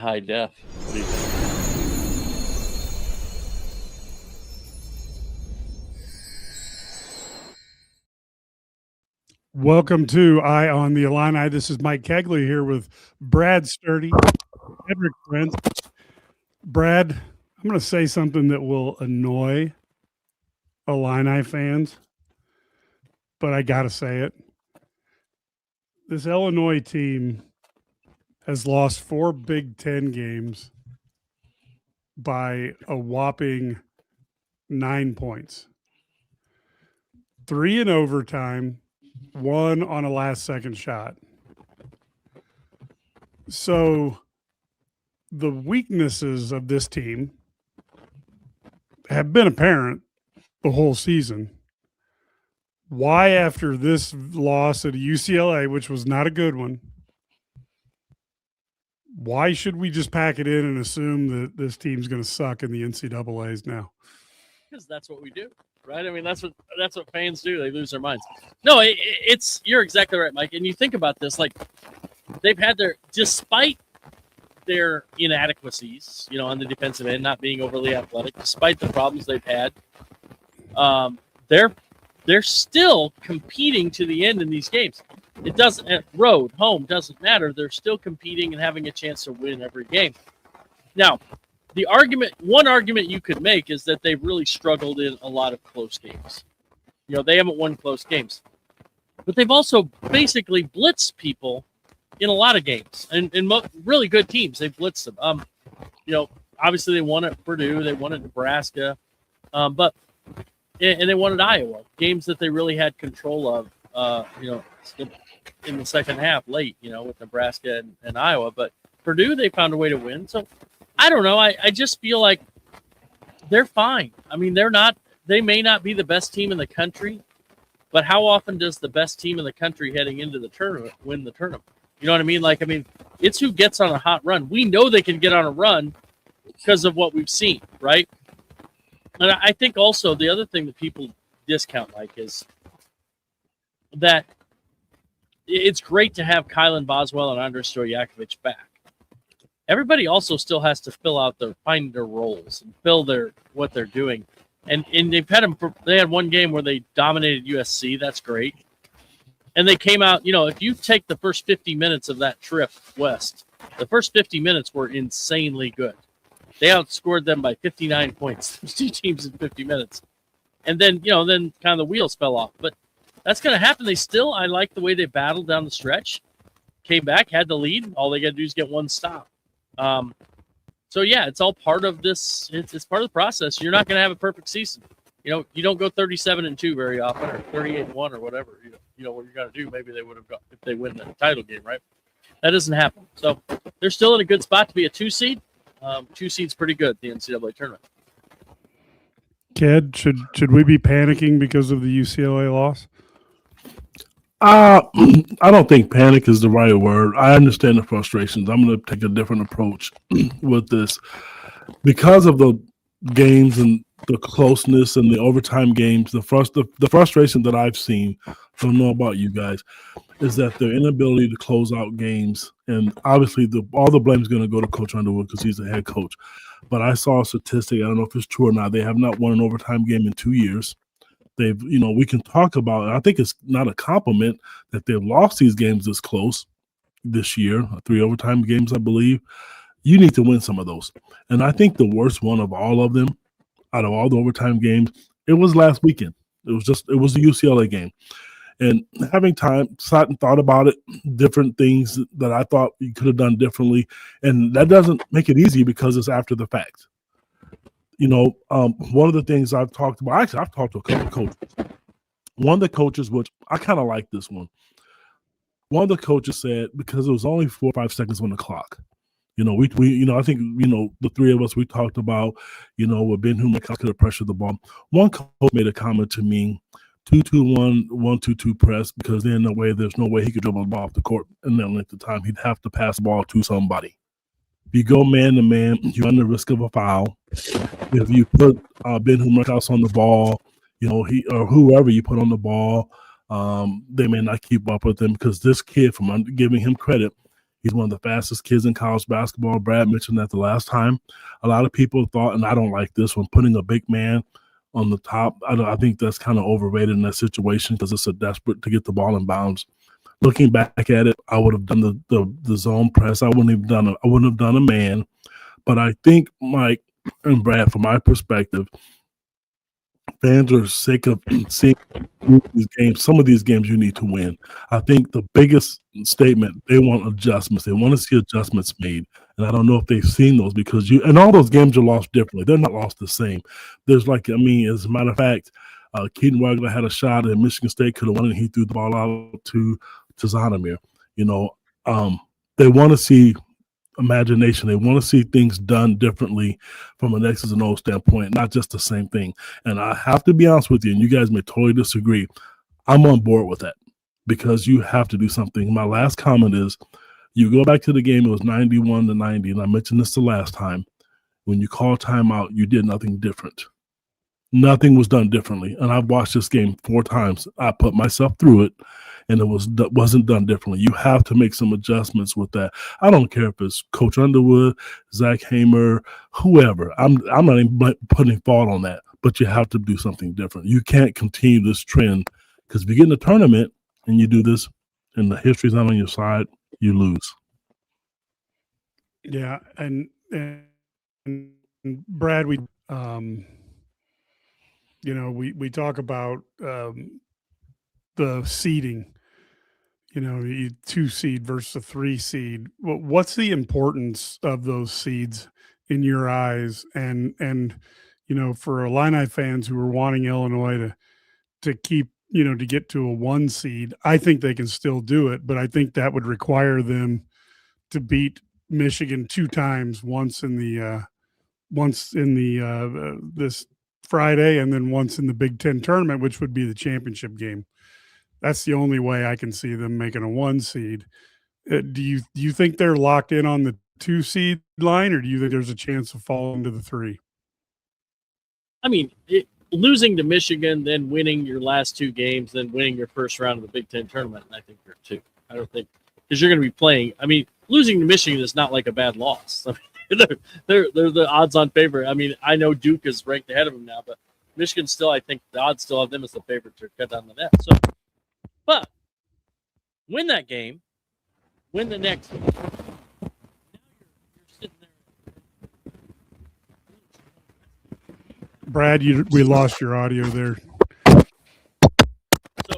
high def. What do you think? Welcome to Eye on the Illini. This is Mike Kegley here with Brad Sturdy, Edric Brent. Brad, I'm going to say something that will annoy Illini fans, but I got to say it. This Illinois team has lost 4 Big Ten games by a whopping 9 points. 3 in overtime, 1 on a last-second shot. So the weaknesses of this team have been apparent the whole season. Why, after this loss at UCLA, which was not a good one, why should we just pack it in and assume that this team's going to suck in the NCAAs now? Because that's what we do, right? I mean, that's what fans do. They lose their minds. No, it's you're exactly right, Mike. And you think about this, like they've had despite their inadequacies, on the defensive end, not being overly athletic, despite the problems they've had, they're still competing to the end in these games. It doesn't road, home, doesn't matter. They're still competing and having a chance to win every game. Now, one argument you could make is that they've really struggled in a lot of close games. They haven't won close games. But they've also basically blitzed people in a lot of games. And really good teams, they've blitzed them. Obviously they won at Purdue, they won at Nebraska, and they won at Iowa. Games that they really had control of, in the second half late, with Nebraska and Iowa. But Purdue, they found a way to win. So I don't know. I just feel like they're fine. I mean, they may not be the best team in the country, but how often does the best team in the country heading into the tournament win the tournament? You know what I mean? It's who gets on a hot run. We know they can get on a run because of what we've seen, right? And I think also the other thing that people discount, Mike, is that it's great to have Kylan Boswell and Andres Stojakovic back. Everybody also still has to find their roles and fill what they're doing. And they had one game where they dominated USC. That's great. And they came out, if you take the first 50 minutes of that trip west, the first 50 minutes were insanely good. They outscored them by 59 points. Those 2 teams in 50 minutes. And then, kind of the wheels fell off. But that's going to happen. I like the way they battled down the stretch. Came back, had the lead. All they got to do is get one stop. So, yeah, it's all part of this. It's part of the process. You're not going to have a perfect season. You don't go 37-2 very often, or 38-1 or whatever. What you're going to do. Maybe they would have got if they win the title game, right? That doesn't happen. So they're still in a good spot to be a 2 seed. 2 seed's pretty good at the NCAA tournament. Ked, should we be panicking because of the UCLA loss? I don't think panic is the right word. I understand the frustrations. I'm going to take a different approach with this. Because of the games and the closeness and the overtime games, the frustration that I've seen, I don't know about you guys, is that their inability to close out games. And obviously all the blame is going to go to Coach Underwood because he's the head coach. But I saw a statistic, I don't know if it's true or not, they have not won an overtime game in 2 years. They've, we can talk about it. I think it's not a compliment that they've lost these games this close this year, 3 overtime games, I believe. You need to win some of those. And I think the worst one of all of them, out of all the overtime games, it was last weekend. It was the UCLA game. And having time, sat and thought about it, different things that I thought you could have done differently. And that doesn't make it easy because it's after the fact. One of the things I've talked about, actually, I've talked to a couple of coaches. One of the coaches, which I kind of like this one. One of the coaches said, because it was only 4 or 5 seconds on the clock. I think, the 3 of us, we talked about, with Ben Humer could have pressured the ball. One coach made a comment to me, 2-2-1, 1-2-2 press, because then there's no way he could dribble the ball off the court in that length of time. He'd have to pass the ball to somebody. If you go man to man, you run the risk of a foul. If you put Ben Humer on the ball, he or whoever you put on the ball, they may not keep up with him because this kid, from giving him credit, He's one of the fastest kids in college basketball. Brad mentioned that the last time. A lot of people thought, and I don't like this one, putting a big man on the top. I think that's kind of overrated in that situation because it's a desperate to get the ball in bounds. Looking back at it, I would have done the zone press. I wouldn't have done a man. But I think Mike and Brad, from my perspective, fans are sick of seeing these games. Some of these games you need to win. I think the biggest statement, they want adjustments. They want to see adjustments made. And I don't know if they've seen those because and all those games are lost differently. They're not lost the same. There's as a matter of fact, Keaton Wagner had a shot and Michigan State could have won and he threw the ball out to Zonomir. They want to see imagination. They want to see things done differently from an X's and O standpoint, not just the same thing. And I have to be honest with you, and you guys may totally disagree. I'm on board with that because you have to do something. My last comment is you go back to the game, it was 91-90, and I mentioned this the last time. When you call timeout, you did nothing different. Nothing was done differently. And I've watched this game 4 times. I put myself through it, and it wasn't done differently. You have to make some adjustments with that. I don't care if it's Coach Underwood, Zach Hamer, whoever. I'm not even putting fault on that, but you have to do something different. You can't continue this trend because if you get in a tournament and you do this and the history's not on your side, you lose. Yeah, and Brad, we talk about the seeding. 2 seed versus a 3 seed. What's the importance of those seeds in your eyes? And for Illini fans who are wanting Illinois to keep, to get to a 1 seed, I think they can still do it, but I think that would require them to beat Michigan 2 times, once in the this Friday and then once in the Big Ten tournament, which would be the championship game. That's the only way I can see them making a 1 seed. Do you think they're locked in on the 2 seed line, or do you think there's a chance of falling to the 3? I mean, losing to Michigan, then winning your last 2 games, then winning your first round of the Big Ten tournament, I think you're 2. I don't think because you're going to be playing. I mean, losing to Michigan is not like a bad loss. I mean, they're the odds-on favorite. I mean, I know Duke is ranked ahead of them now, but Michigan still, I think the odds still have them as the favorite to cut down the net. So, but win that game, win the next one. Now you're sitting there. Brad, we lost your audio there. So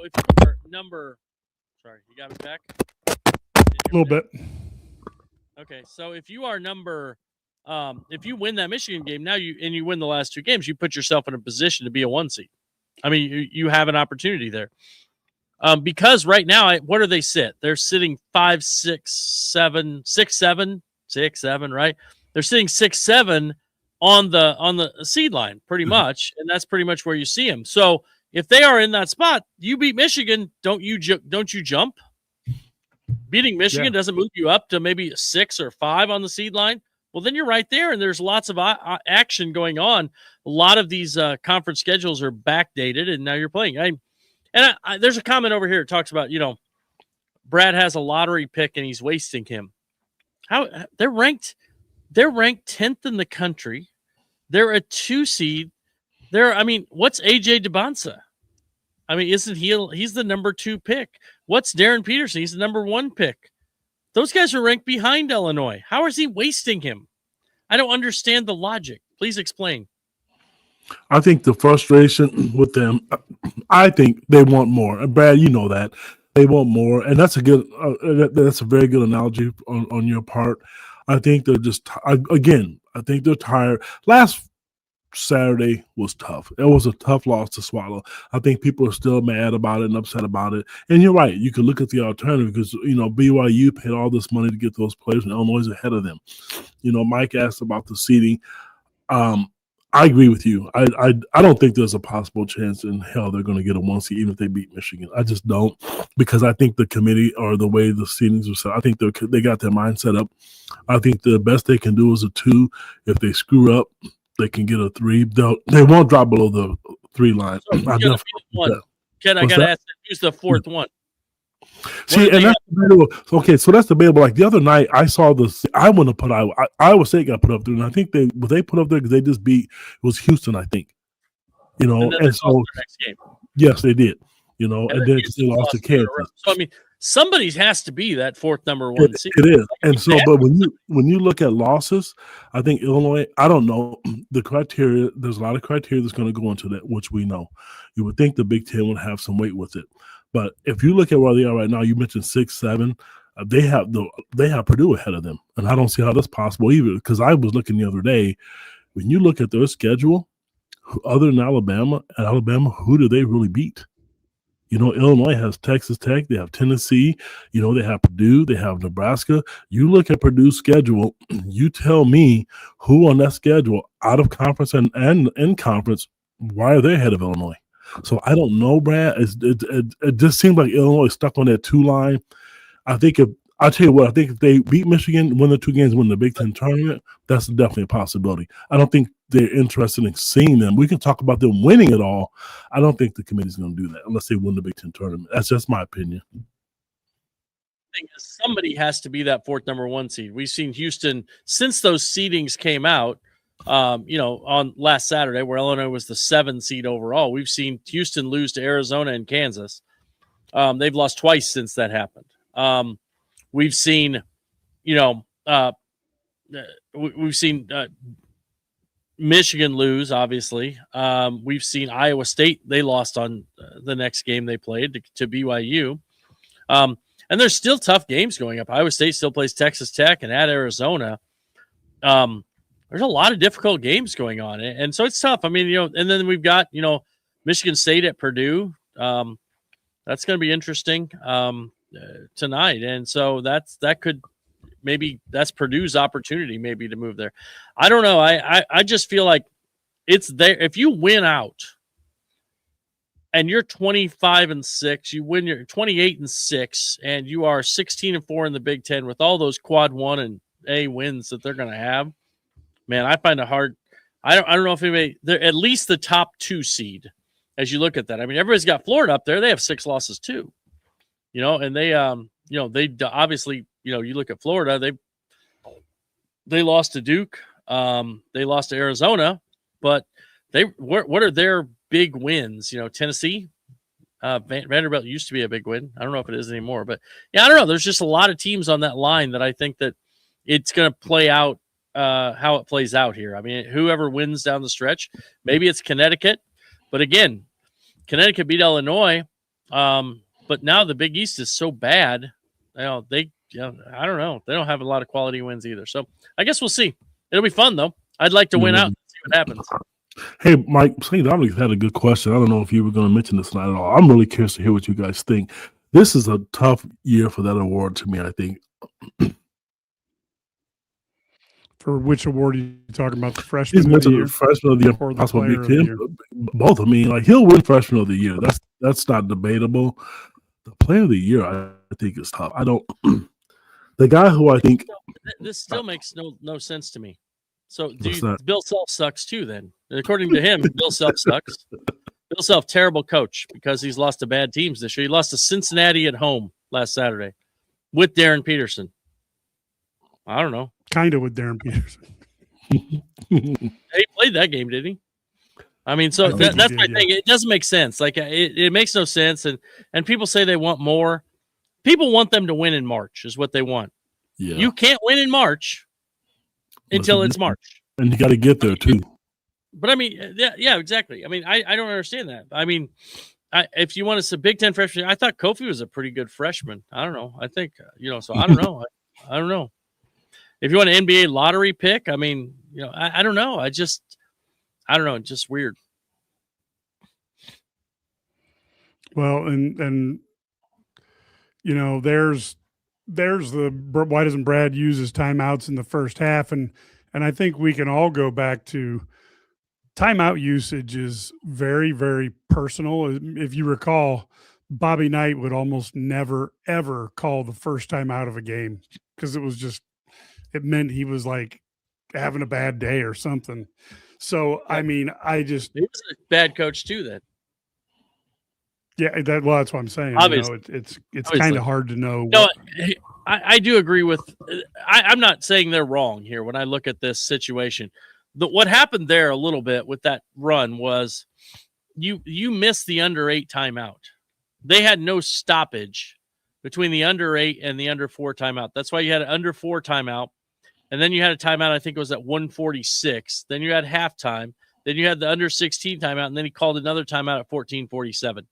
if you're sorry, you got me back? A little bit. Okay, so if you are if you win that Michigan game now, you win the last 2 games, you put yourself in a position to be a 1 seed. I mean, you have an opportunity there. Because right now, what do they sit? They're sitting 5, 6, 7, 6, 7, 6, 7, right? They're sitting 6, 7 on the seed line, pretty much, and that's pretty much where you see them. So if they are in that spot, you beat Michigan, don't you jump? Beating Michigan doesn't move you up to maybe 6 or 5 on the seed line. Well, then you're right there, and there's lots of action going on. A lot of these conference schedules are backdated, and now you're playing. There's a comment over here that talks about, Brad has a lottery pick and he's wasting him. How they're ranked 10th in the country. They're a 2 seed. What's AJ DeBonsa? I mean, isn't he's the number 2 pick? What's Darren Peterson? He's the number 1 pick. Those guys are ranked behind Illinois. How is he wasting him? I don't understand the logic. Please explain. I think the frustration with them, I think they want more. And Brad, you know that. They want more. And that's a very good analogy on your part. I think they're just, I think they're tired. Last Saturday was tough. It was a tough loss to swallow. I think people are still mad about it and upset about it. And you're right. You could look at the alternative because, BYU paid all this money to get those players and Illinois is ahead of them. Mike asked about the seeding. I agree with you. I don't think there's a possible chance in hell they're going to get a 1 seed even if they beat Michigan. I just don't, because I think the committee or the way the seedings are set, I think they got their mind set up. I think the best they can do is a 2. If they screw up, they can get a 3. They won't drop below the 3 line. So Ken, I got to ask, who's the 4th one? See, and that's debatable. Okay, so that's debatable. Like the other night, I saw this. I want to put Iowa State got put up there, and I think they put up there because they just beat. It was Houston, I think. You know, and then and so their next game. yes, they did. You know, and then they lost to Kansas. So I mean, somebody has to be that fourth number one seed. It is, and so, but when you look at losses, I think Illinois. I don't know the criteria. There's a lot of criteria that's going to go into that, which we know. You would think the Big Ten would have some weight with it, but if you look at where they are right now, you mentioned 6, 7. They have Purdue ahead of them, and I don't see how that's possible either. Because I was looking the other day, when you look at their schedule, other than Alabama, who do they really beat? You know, Illinois has Texas Tech. They have Tennessee. You know, they have Purdue. They have Nebraska. You look at Purdue's schedule, you tell me who on that schedule, out of conference and in conference, why are they ahead of Illinois? So I don't know, Brad. It just seems like Illinois is stuck on that 2 line. I think I'll tell you what, I think if they beat Michigan, win the 2 games, win the Big Ten tournament, that's definitely a possibility. I don't think they're interested in seeing them. We can talk about them winning it all. I don't think the committee's going to do that unless they win the Big Ten tournament. That's just my opinion. Somebody has to be that fourth number one seed. We've seen Houston since those seedings came out, on last Saturday, where Illinois was the 7 seed overall. We've seen Houston lose to Arizona and Kansas. They've lost twice since that happened. We've seen, Michigan lose, obviously. We've seen Iowa State. They lost on the next game they played to BYU. And there's still tough games going up. Iowa State still plays Texas Tech and at Arizona. There's a lot of difficult games going on. And so it's tough. I mean, and then we've got, Michigan State at Purdue. That's going to be interesting tonight. And so that's Purdue's opportunity maybe to move there. I don't know. I just feel like it's there. If you win out and you're 25-6, you win your 28-6, and you are 16-4 in the Big Ten with all those quad 1 and A wins that they're going to have, man, I find it hard. I don't know if anybody, they're at least the top 2 seed as you look at that. I mean, everybody's got Florida up there. They have 6 losses too, and they, they obviously, you look at Florida, they lost to Duke. They lost to Arizona, but what are their big wins? Tennessee, Vanderbilt used to be a big win. I don't know if it is anymore, but yeah, I don't know. There's just a lot of teams on that line that I think that it's going to play out how it plays out here. I mean, whoever wins down the stretch, maybe it's Connecticut, but again, Connecticut beat Illinois. But now the Big East is so bad. I don't know. They don't have a lot of quality wins either. So I guess we'll see. It'll be fun though. I'd like to win out and see what happens. Hey, Mike, St. Dominic had a good question. I don't know if you were going to mention this tonight at all. I'm really curious to hear what you guys think. This is a tough year for that award to me, I think. For which award are you talking about? The freshman He's of the year? Freshman of the year, Or the possible player Big of the Ten. year? Both. I mean, like he'll win freshman of the year. That's not debatable. The player of the year, I think, is tough. I don't. The guy who I think this still makes no sense to me. So that? Bill Self sucks too. Then, according to him, Bill Self sucks. Bill Self, terrible coach because he's lost to bad teams this year. He lost to Cincinnati at home last Saturday with Darren Peterson. I don't know. Kind of with Darren Peterson. He played that game, did he? I mean, so that's my thing. It doesn't make sense. Like it makes no sense. And people say they want more. People want them to win in March is what they want. Yeah. You can't win in March until it's March. And you got to get there too. But I mean, yeah, exactly. I mean, I don't understand that. I mean, if you want to say Big Ten freshman, I thought Kofi was a pretty good freshman. I don't know. I think, so I don't know. I don't know. If you want an NBA lottery pick, I mean, I don't know. I don't know. It's just weird. Well, and there's the why doesn't Brad use his timeouts in the first half? And I think we can all go back to timeout usage is very, very personal. If you recall, Bobby Knight would almost never, ever call the first time out of a game because it meant he was like having a bad day or something. So, I mean, he was a bad coach too then. Yeah, that's what I'm saying. Obviously. It's Obviously. kind of hard to know. No, I do agree with. I'm not saying they're wrong here when I look at this situation. What happened there a little bit with that run was you missed the under 8 timeout. They had no stoppage between the under 8 and the under 4 timeout. That's why you had an under 4 timeout. And then you had a timeout, I think it was at 1:46. Then you had halftime. Then you had the under 16 timeout. And then he called another timeout at 14:47.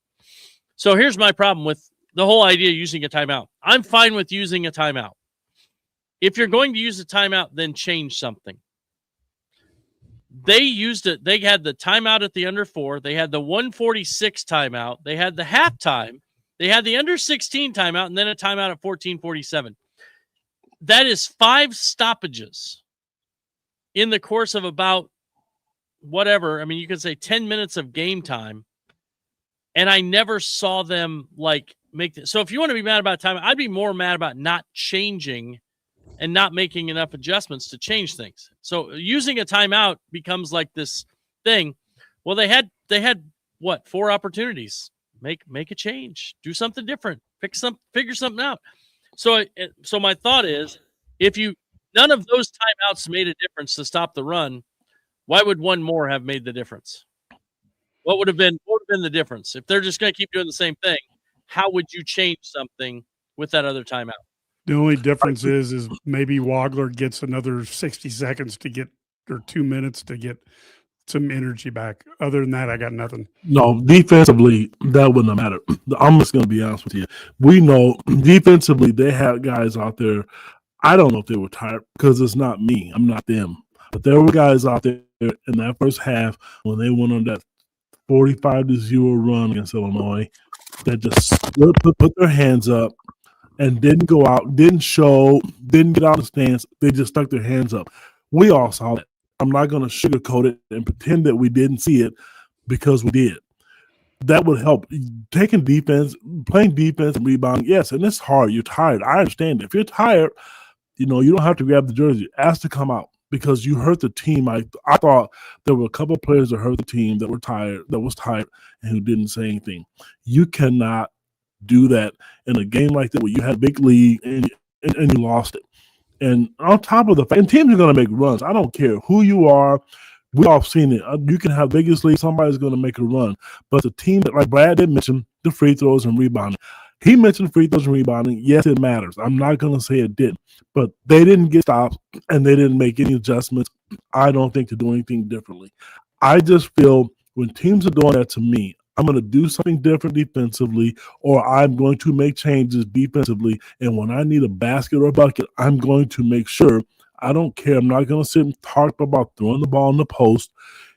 So here's my problem with the whole idea of using a timeout. I'm fine with using a timeout. If you're going to use a timeout, then change something. They used it. They had the timeout at the under 4. They had the 1:46 timeout. They had the halftime. They had the under 16 timeout, and then a timeout at 14:47. That is 5 stoppages in the course of about whatever. I mean, you could say 10 minutes of game time. And I never saw them make this. So if you want to be mad about time, I'd be more mad about not changing and not making enough adjustments to change things. So using a timeout becomes like this thing. Well, they had what, 4 opportunities. Make a change, do something different, figure something out. So my thought is, if none of those timeouts made a difference to stop the run, why would one more have made the difference? What would have been the difference? If they're just going to keep doing the same thing, how would you change something with that other timeout? The only difference is maybe Wagler gets another 60 seconds or 2 minutes to get some energy back. Other than that, I got nothing. No, defensively, that wouldn't have mattered. I'm just going to be honest with you. We know defensively they had guys out there. I don't know if they were tired because it's not me. I'm not them. But there were guys out there in that first half when they went on that 45-0 run against Illinois that just put their hands up and didn't go out, didn't get out of the stands. They just stuck their hands up. We all saw that. I'm not going to sugarcoat it and pretend that we didn't see it because we did. That would help. Taking defense, playing defense and rebounding, yes, and it's hard. You're tired. I understand. If you're tired, you don't have to grab the jersey. Ask to come out because you hurt the team. I thought there were a couple of players that hurt the team that was tired and who didn't say anything. You cannot do that in a game like that where you had a big lead and you lost it. And on top of the fact, and teams are going to make runs. I don't care who you are. We've all seen it. You can have biggest lead. Somebody's going to make a run. But the team that, like Brad did mention, the free throws and rebounding. He mentioned free throws and rebounding. Yes, it matters. I'm not going to say it didn't. But they didn't get stops, and they didn't make any adjustments, I don't think, to do anything differently. I just feel when teams are doing that to me, I'm going to do something different defensively, or I'm going to make changes defensively. And when I need a basket or a bucket, I'm going to make sure. I don't care. I'm not going to sit and talk about throwing the ball in the post.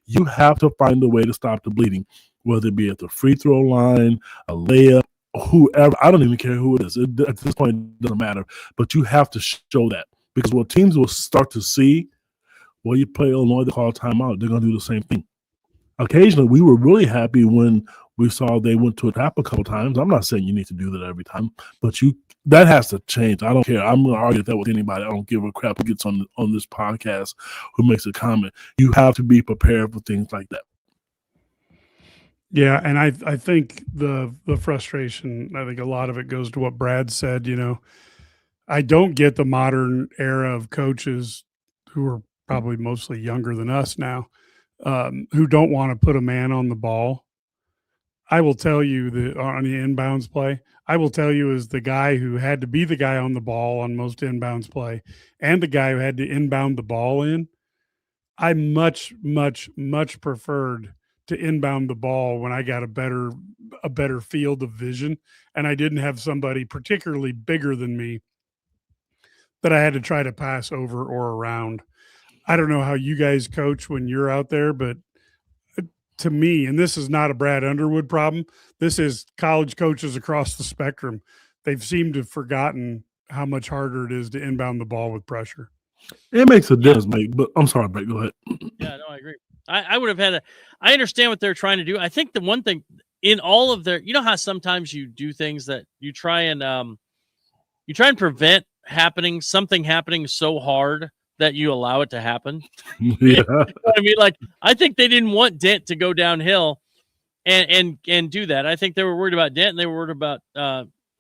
You have to find a way to stop the bleeding, whether it be at the free throw line, a layup, whoever. I don't even care who it is. At this point, it doesn't matter. But you have to show that because what teams will start to see, well, you play Illinois, they call a timeout. They're going to do the same thing. Occasionally, we were really happy when we saw they went to a tap a couple times. I'm not saying you need to do that every time, but that has to change. I don't care. I'm going to argue that with anybody. I don't give a crap who gets on this podcast who makes a comment. You have to be prepared for things like that. Yeah, and I think the frustration, I think a lot of it goes to what Brad said. I don't get the modern era of coaches who are probably mostly younger than us now, who don't want to put a man on the ball. I will tell you that on the inbounds play, I will tell you as the guy who had to be the guy on the ball on most inbounds play and the guy who had to inbound the ball in, I much, much, much preferred to inbound the ball when I got a better field of vision and I didn't have somebody particularly bigger than me that I had to try to pass over or around. I don't know how you guys coach when you're out there, but to me, and this is not a Brad Underwood problem, this is college coaches across the spectrum. They've seemed to have forgotten how much harder it is to inbound the ball with pressure. It makes a difference, mate. But I'm sorry, Brett, go ahead. Yeah, no, I agree. I would have I understand what they're trying to do. I think the one thing in all of their, how sometimes you do things that you try and prevent something happening so hard that you allow it to happen. Yeah. You know what I mean? Like, I think they didn't want Dent to go downhill and do that. I think they were worried about Denton. They were worried about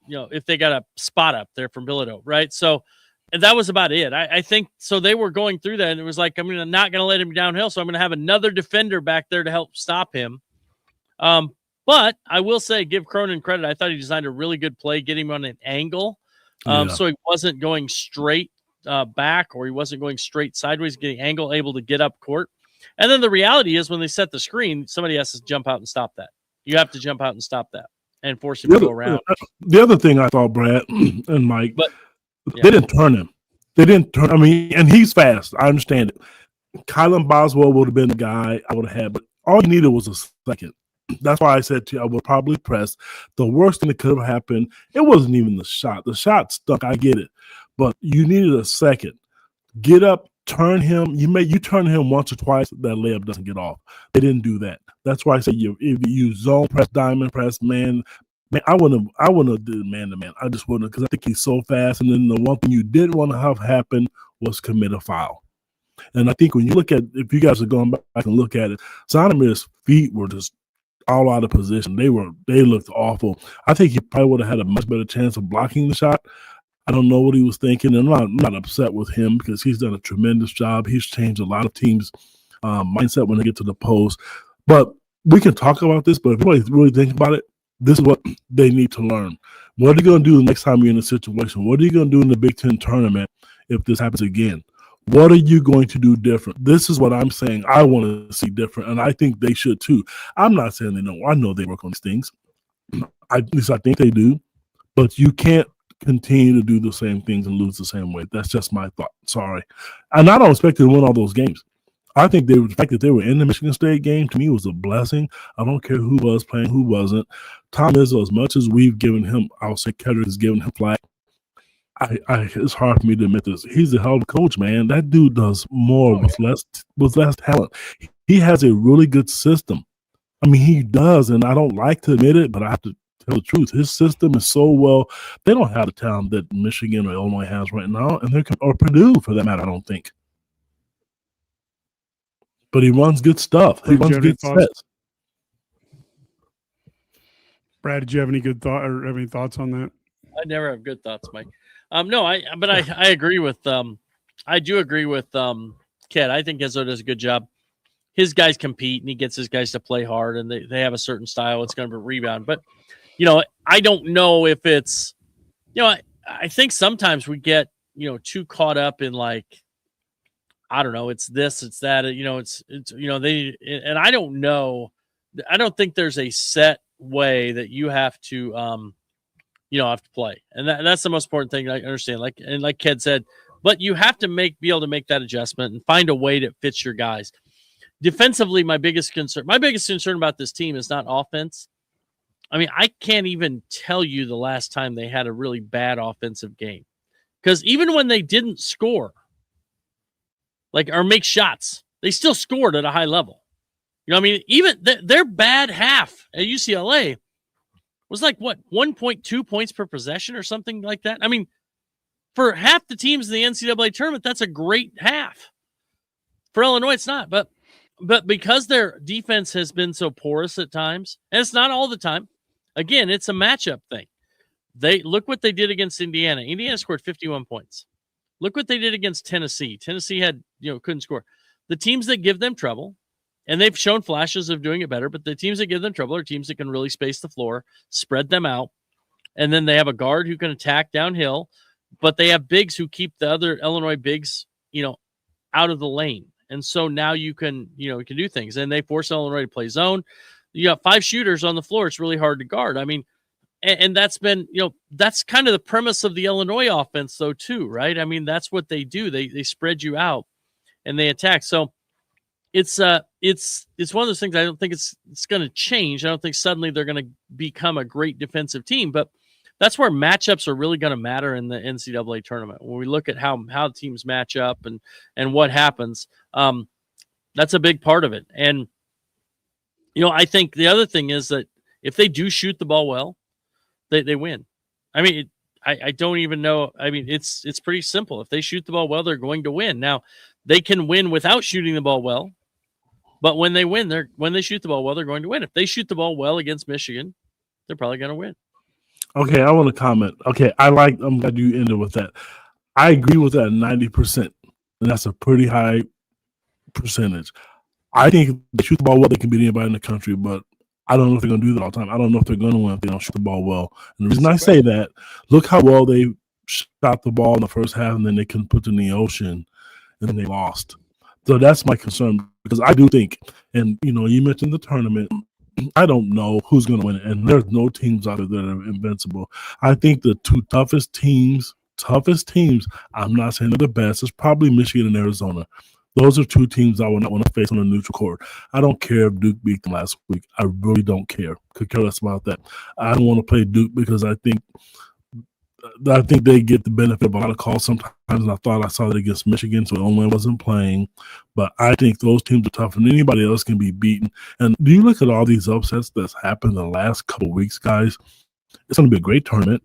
if they got a spot up there from Bilodeau, right? So and that was about it. I think so. They were going through that, and it was like, I'm not going to let him downhill, so I'm going to have another defender back there to help stop him. But I will say, give Cronin credit. I thought he designed a really good play, getting him on an angle, so he wasn't going straight back, or he wasn't going straight sideways, getting angle, able to get up court. And then the reality is, when they set the screen, somebody has to jump out and stop that. You have to jump out and stop that and force him to go around. The other thing I thought, Brad and Mike, yeah. They didn't turn him. They didn't turn. I mean, and he's fast. I understand it. Kylan Boswell would have been the guy I would have had, but all you needed was a second. That's why I said to you, I would probably press. The worst thing that could have happened, it wasn't even the shot. The shot stuck. I get it, but you needed a second. Get up, turn him. You turn him once or twice. That layup doesn't get off. They didn't do that. That's why I said if you zone press, diamond press, man, I wouldn't have did man to man. I just wouldn't, because I think he's so fast. And then the one thing you didn't want to have happen was commit a foul. And I think when you look at, if you guys are going back and look at it, Zonomir's feet were just all out of position. They looked awful. I think he probably would have had a much better chance of blocking the shot. I don't know what he was thinking, and I'm not upset with him, because he's done a tremendous job. He's changed a lot of teams' mindset when they get to the post. But we can talk about this, but if anybody really thinks about it, this is what they need to learn. What are you going to do the next time you're in a situation? What are you going to do in the Big Ten tournament if this happens again? What are you going to do different? This is what I'm saying I want to see different, and I think they should too. I'm not saying they know. I know they work on these things. At least I think they do. But you can't continue to do the same things and lose the same way. That's just my thought. Sorry. And I don't expect them to win all those games. I think the fact that they were in the Michigan State game, to me, was a blessing. I don't care who was playing, who wasn't. Tom Izzo, as much as we've given him, I'll say Kedrick has given him flack, it's hard for me to admit this. He's a hell of a coach, man. That dude does more with less talent. He has a really good system. I mean, he does, and I don't like to admit it, but I have to tell the truth. His system is so well. They don't have the talent that Michigan or Illinois has right now, or Purdue, for that matter, I don't think. But he runs good stuff. He runs good sets. Brad, did you have any good thought or have any thoughts on that? I never have good thoughts, Mike. No, I agree with I do agree with Ked. I think Izzo does a good job. His guys compete, and he gets his guys to play hard, and they have a certain style. It's going to be rebound. But, I don't know if it's, I think sometimes we get, too caught up in, like, I don't know, it's this, it's that, and I don't know. I don't think there's a set way that you have to, have to play. And that's the most important thing I understand. Like Ked said, but you have to be able to make that adjustment and find a way that fits your guys. Defensively, my biggest concern about this team is not offense. I mean, I can't even tell you the last time they had a really bad offensive game. Because even when they didn't score, or make shots, they still scored at a high level. Even their bad half at UCLA was 1.2 points per possession or something like that. I mean, for half the teams in the NCAA tournament, that's a great half. For Illinois, it's not. But because their defense has been so porous at times, and it's not all the time, again, it's a matchup thing. Look what they did against Indiana. Indiana scored 51 points. Look what they did against Tennessee. Tennessee couldn't score. The teams that give them trouble, and they've shown flashes of doing it better, but the teams that give them trouble are teams that can really space the floor, spread them out, and then they have a guard who can attack downhill, but they have bigs who keep the other Illinois bigs, out of the lane. And so now you can do things, and they force Illinois to play zone. You got 5 shooters on the floor. It's really hard to guard. I mean, and that's been, that's kind of the premise of the Illinois offense, though, too, right? I mean, that's what they do. They spread you out and they attack. So it's one of those things. I don't think it's going to change. I don't think suddenly they're going to become a great defensive team, but that's where matchups are really going to matter in the NCAA tournament. When we look at how teams match up and what happens, that's a big part of it. And, I think the other thing is that if they do shoot the ball well, they win. I mean, I don't even know. I mean, it's pretty simple. If they shoot the ball well, they're going to win. Now, they can win without shooting the ball well, But when they win, when they shoot the ball well, they're going to win. If they shoot the ball well against Michigan, they're probably going to win. Okay, I want to comment. Okay, I'm glad you ended with that. I agree with that 90%, and that's a pretty high percentage. I think if they shoot the ball well, they can beat anybody in the country, but I don't know if they're going to do that all the time. I don't know if they're going to win if they don't shoot the ball well. And the reason I say that, look how well they shot the ball in the first half, and then they couldn't put it in the ocean, and then they lost. So that's my concern, because I do think, and you mentioned the tournament, I don't know who's going to win it, and there's no teams out there that are invincible. I think the two toughest teams, I'm not saying they're the best, is probably Michigan and Arizona. Those are two teams I would not want to face on a neutral court. I don't care if Duke beat them last week. I really don't care. Could care less about that. I don't want to play Duke because I think they get the benefit of a lot of calls sometimes, and I thought I saw it against Michigan, so Illinois wasn't playing. But I think those teams are tough, and anybody else can be beaten. And do you look at all these upsets that's happened in the last couple of weeks, guys? It's going to be a great tournament.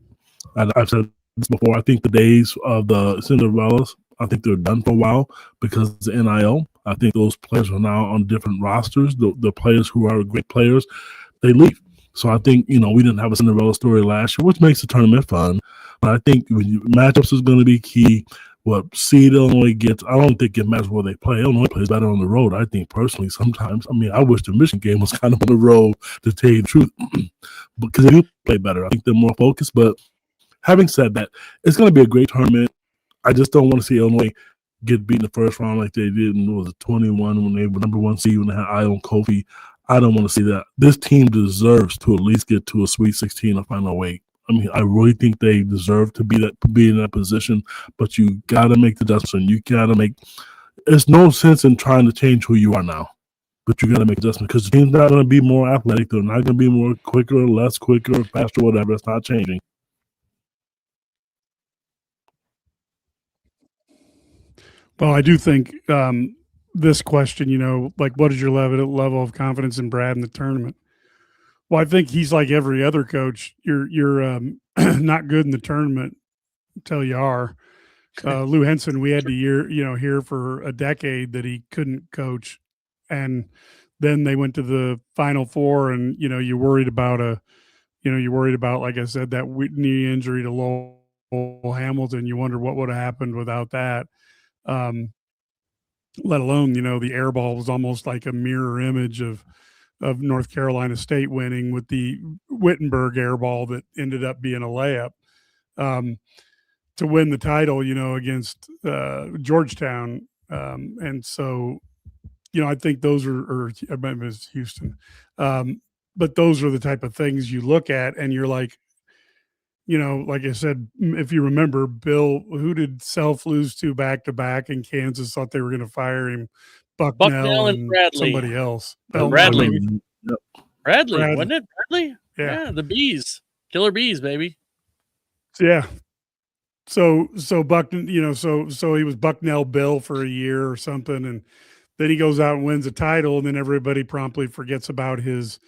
I've said this before. I think the days of the Cinderellas, I think they're done for a while because of the NIL. I think those players are now on different rosters. The players who are great players, they leave. So I think, we didn't have a Cinderella story last year, which makes the tournament fun. But I think matchups is going to be key. What seed Illinois gets, I don't think it matters where they play. Illinois plays better on the road, I think, personally, sometimes. I mean, I wish the Michigan game was kind of on the road, to tell you the truth, because they do play better. I think they're more focused. But having said that, it's going to be a great tournament. I just don't want to see Illinois get beat in the first round like they did in 21 when they were number one seed when they had Ion Kofi. I don't want to see that. This team deserves to at least get to a Sweet 16 or Final 8. I mean, I really think they deserve to be in that position, but you got to make the adjustment. You got to make – there's no sense in trying to change who you are now, but you got to make adjustments because the team's not going to be more athletic. They're not going to be more quicker, less quicker, faster, whatever. It's not changing. Well, I do think this question, what is your level of confidence in Brad in the tournament? Well, I think he's like every other coach. You're not good in the tournament until you are. Lou Henson, we had to hear for a decade that he couldn't coach, and then they went to the Final Four, and you worried about like I said, that knee injury to Lowell Hamilton. You wonder what would have happened without that. Let alone, the air ball was almost like a mirror image of North Carolina State winning with the Wittenberg air ball that ended up being a layup to win the title, against Georgetown. And so, I think those or I remember it was Houston. But those are the type of things you look at and you're like, like I said, if you remember, Bill, who did Self lose to back-to-back in Kansas, thought they were going to fire him? Bucknell and Bradley. Somebody else. Bradley. Yep. Bradley, wasn't it? Bradley? Yeah, the bees. Killer bees, baby. Yeah. So Bucknell, so he was Bucknell Bill for a year or something, and then he goes out and wins a title, and then everybody promptly forgets about his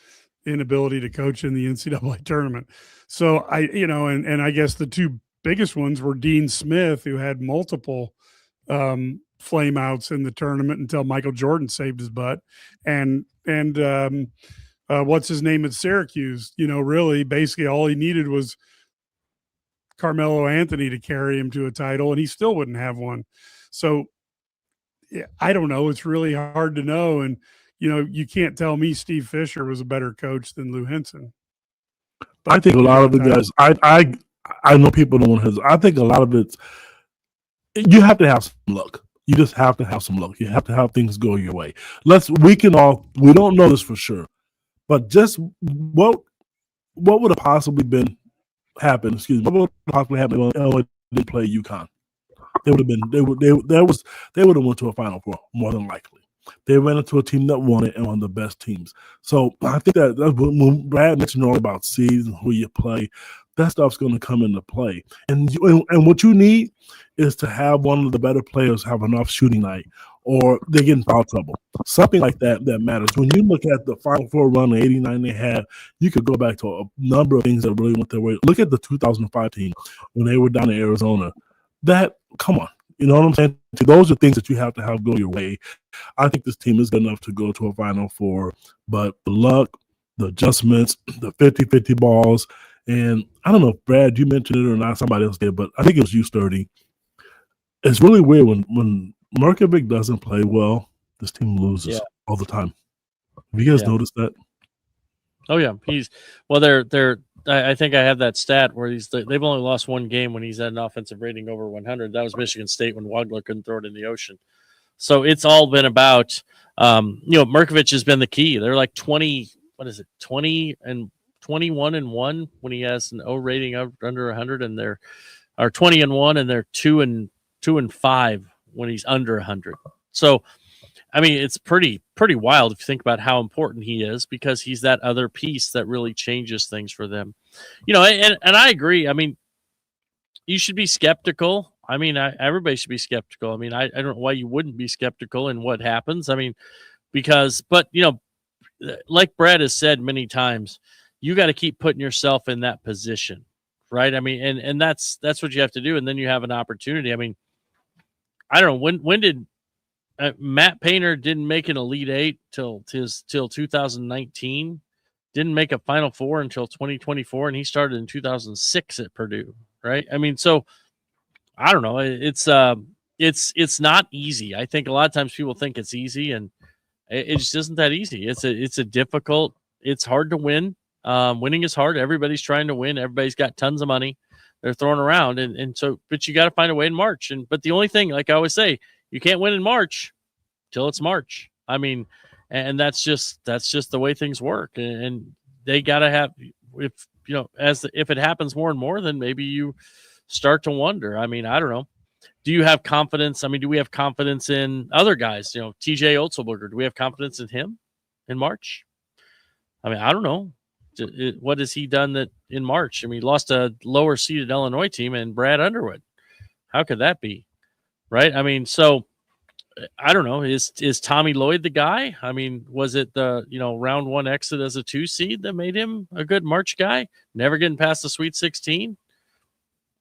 inability to coach in the NCAA tournament. So and I guess the two biggest ones were Dean Smith, who had multiple flame outs in the tournament until Michael Jordan saved his butt, and what's his name at Syracuse? Really, basically all he needed was Carmelo Anthony to carry him to a title, and he still wouldn't have one. So yeah, I don't know. It's really hard to know, and you can't tell me Steve Fisher was a better coach than Lou Henson. But I think a lot of the guys, I know people don't want his. I think a lot of it's, you have to have some luck. You just have to have some luck. You have to have things go your way. We don't know this for sure, but just what would have possibly happened? Excuse me. What would have possibly happened when LA didn't play UConn? They would have went to a Final Four more than likely. They ran into a team that won it and one of the best teams. So I think that's when Brad mentioned all about seeds and who you play, that stuff's going to come into play. And what you need is to have one of the better players have an off shooting night, or they get in foul trouble. Something like that matters. When you look at the Final Four run in '89 they had, you could go back to a number of things that really went their way. Look at the 2005 team when they were down in Arizona. Come on. You know what I'm saying? Those are things that you have to have go your way. I think this team is good enough to go to a Final Four, but the luck, the adjustments, the 50-50 balls, and I don't know if Brad, you mentioned it or not, somebody else did, but I think it was you, Sturdy. It's really weird when Markovic doesn't play well, this team loses all the time. Have you guys noticed that? Oh yeah, they're. I think I have that stat where they've only lost one game when he's had an offensive rating over 100. That was Michigan State when Wagler couldn't throw it in the ocean. So it's all been about, Markovic has been the key. They're like 20 and 21-1 when he has an O rating under 100, and they're 20-1, and they're 2-5 when he's under 100. So, I mean, it's pretty wild if you think about how important he is, because he's that other piece that really changes things for them. And I agree. I mean, you should be skeptical. I mean, everybody should be skeptical. I mean, I don't know why you wouldn't be skeptical in what happens. I mean, but like Brad has said many times, you got to keep putting yourself in that position, right? I mean, and that's what you have to do, and then you have an opportunity. I mean, I don't know when did Matt Painter didn't make an Elite Eight till 2019, didn't make a Final Four until 2024, and he started in 2006 at Purdue, right? I mean, so I don't know. It's not easy. I think a lot of times people think it's easy, and it just isn't that easy. It's a difficult. It's hard to win. Winning is hard. Everybody's trying to win. Everybody's got tons of money they're throwing around, and so, but you got to find a way in March. But the only thing, like I always say, you can't win in March till it's March. I mean, and that's just the way things work. And they got to have, if it happens more and more, then maybe you start to wonder. I mean, I don't know. Do you have confidence? I mean, do we have confidence in other guys? TJ Otzelberger, do we have confidence in him in March? I mean, I don't know. What has he done that in March? I mean, he lost a lower seeded Illinois team and Brad Underwood. How could that be? Right. I mean, so I don't know. Is Tommy Lloyd the guy? I mean, was it the, round one exit as a 2 seed that made him a good March guy? Never getting past the Sweet 16?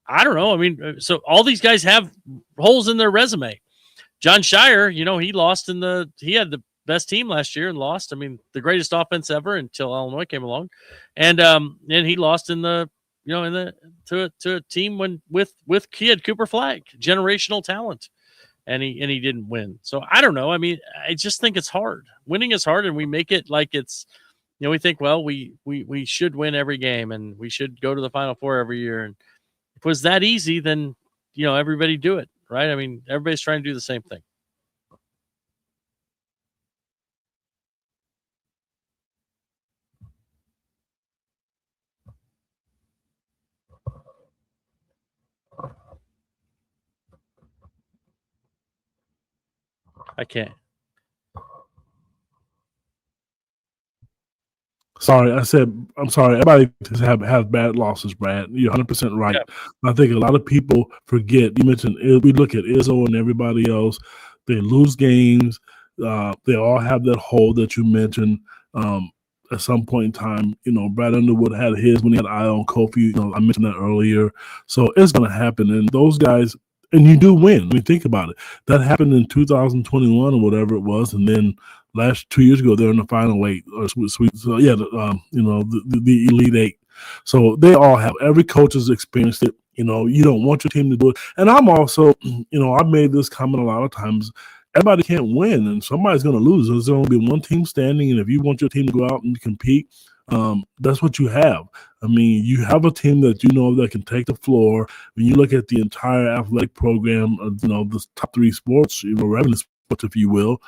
I don't know. I mean, so all these guys have holes in their resume. John Shire, he he had the best team last year and lost. I mean, the greatest offense ever until Illinois came along. And he lost to a team with kid Cooper Flagg, generational talent. And he didn't win. So I don't know. I mean, I just think it's hard. Winning is hard, and we make it like it's, we think, well, we should win every game and we should go to the Final Four every year. And if it was that easy, then everybody do it, right? I mean, everybody's trying to do the same thing. I can't. Sorry, I'm sorry. Everybody have bad losses, Brad. You're 100% right. Yeah. I think a lot of people forget. You mentioned, we look at Izzo and everybody else. They lose games. They all have that hole that you mentioned. At some point in time, Brad Underwood had his when he had eye on Kofi. I mentioned that earlier. So it's going to happen. And those guys, and you do win. I mean, think about it. That happened in 2021 or whatever it was, and then last 2 years ago they're in the final eight or sweet. So yeah, the Elite Eight. So they all have. Every coach has experienced it. You don't want your team to do it. And I'm also, I've made this comment a lot of times. Everybody can't win, and somebody's going to lose. There's going to be one team standing, and if you want your team to go out and compete, that's what you have. I mean, you have a team that that can take the floor. When you look at the entire athletic program, the top 3 sports, revenue sports, if you will,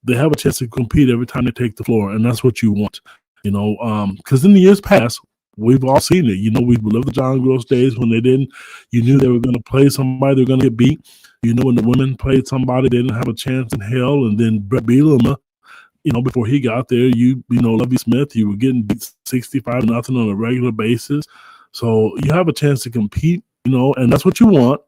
they have a chance to compete every time they take the floor, and that's what you want. Because in the years past, we've all seen it. We lived the John Gross days when they didn't. You knew they were going to play somebody, they're going to get beat. When the women played somebody, they didn't have a chance in hell, and then Brett Bielema, before he got there, Lovie Smith, you were getting beat 65-0 on a regular basis. So you have a chance to compete, and that's what you want.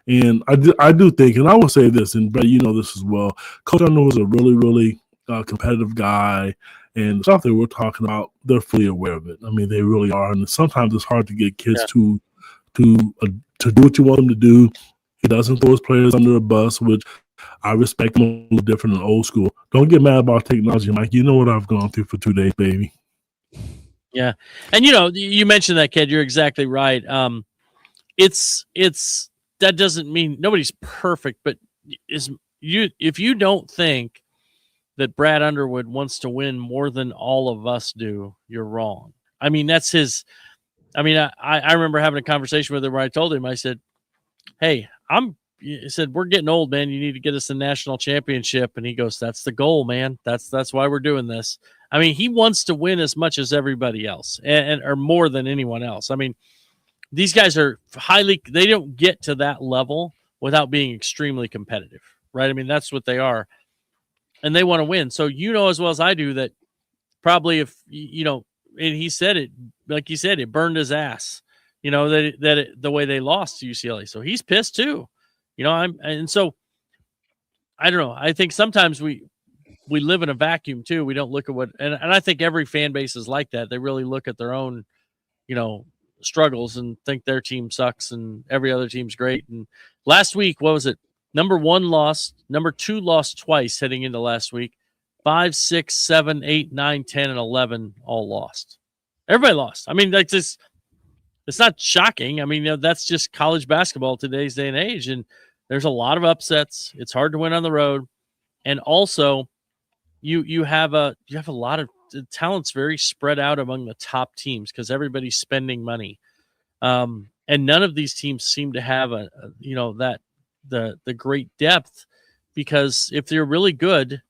And I do think, and I will say this, and Brett, this as well, Coach Underwood is a really, really competitive guy, and stuff that we're talking about, they're fully aware of it. I mean, they really are. And sometimes it's hard to get kids to do what you want them to do. He doesn't throw his players under the bus, which I respect him a little different than old school. Don't get mad about technology, Mike. You know what I've gone through for 2 days, baby. Yeah. And you mentioned that, kid. You're exactly right. It's that doesn't mean nobody's perfect, but if you don't think that Brad Underwood wants to win more than all of us do, you're wrong. I mean, that's his. I mean, I remember having a conversation with him where I told him, I said, "Hey, he said, we're getting old, man. You need to get us a national championship." And he goes, "That's the goal, man. That's why we're doing this." I mean, he wants to win as much as everybody else and or more than anyone else. I mean, these guys are they don't get to that level without being extremely competitive, right? I mean, that's what they are. And they want to win. So as well as I do that probably if, and he said it, like he said, it burned his ass, the way they lost to UCLA. So he's pissed too, and so I don't know. I think sometimes we live in a vacuum too. We don't look at and I think every fan base is like that. They really look at their own, struggles and think their team sucks and every other team's great. And last week, what was it? Number 1 lost, number 2 lost twice heading into last week. 5, 6, 7, 8, 9, 10, and 11 all lost. Everybody lost. I mean, it's not shocking. I mean, that's just college basketball today's day and age. And there's a lot of upsets. It's hard to win on the road. And also you have a lot of talent's very spread out among the top teams because everybody's spending money. And none of these teams seem to have the great depth, because if they're really good,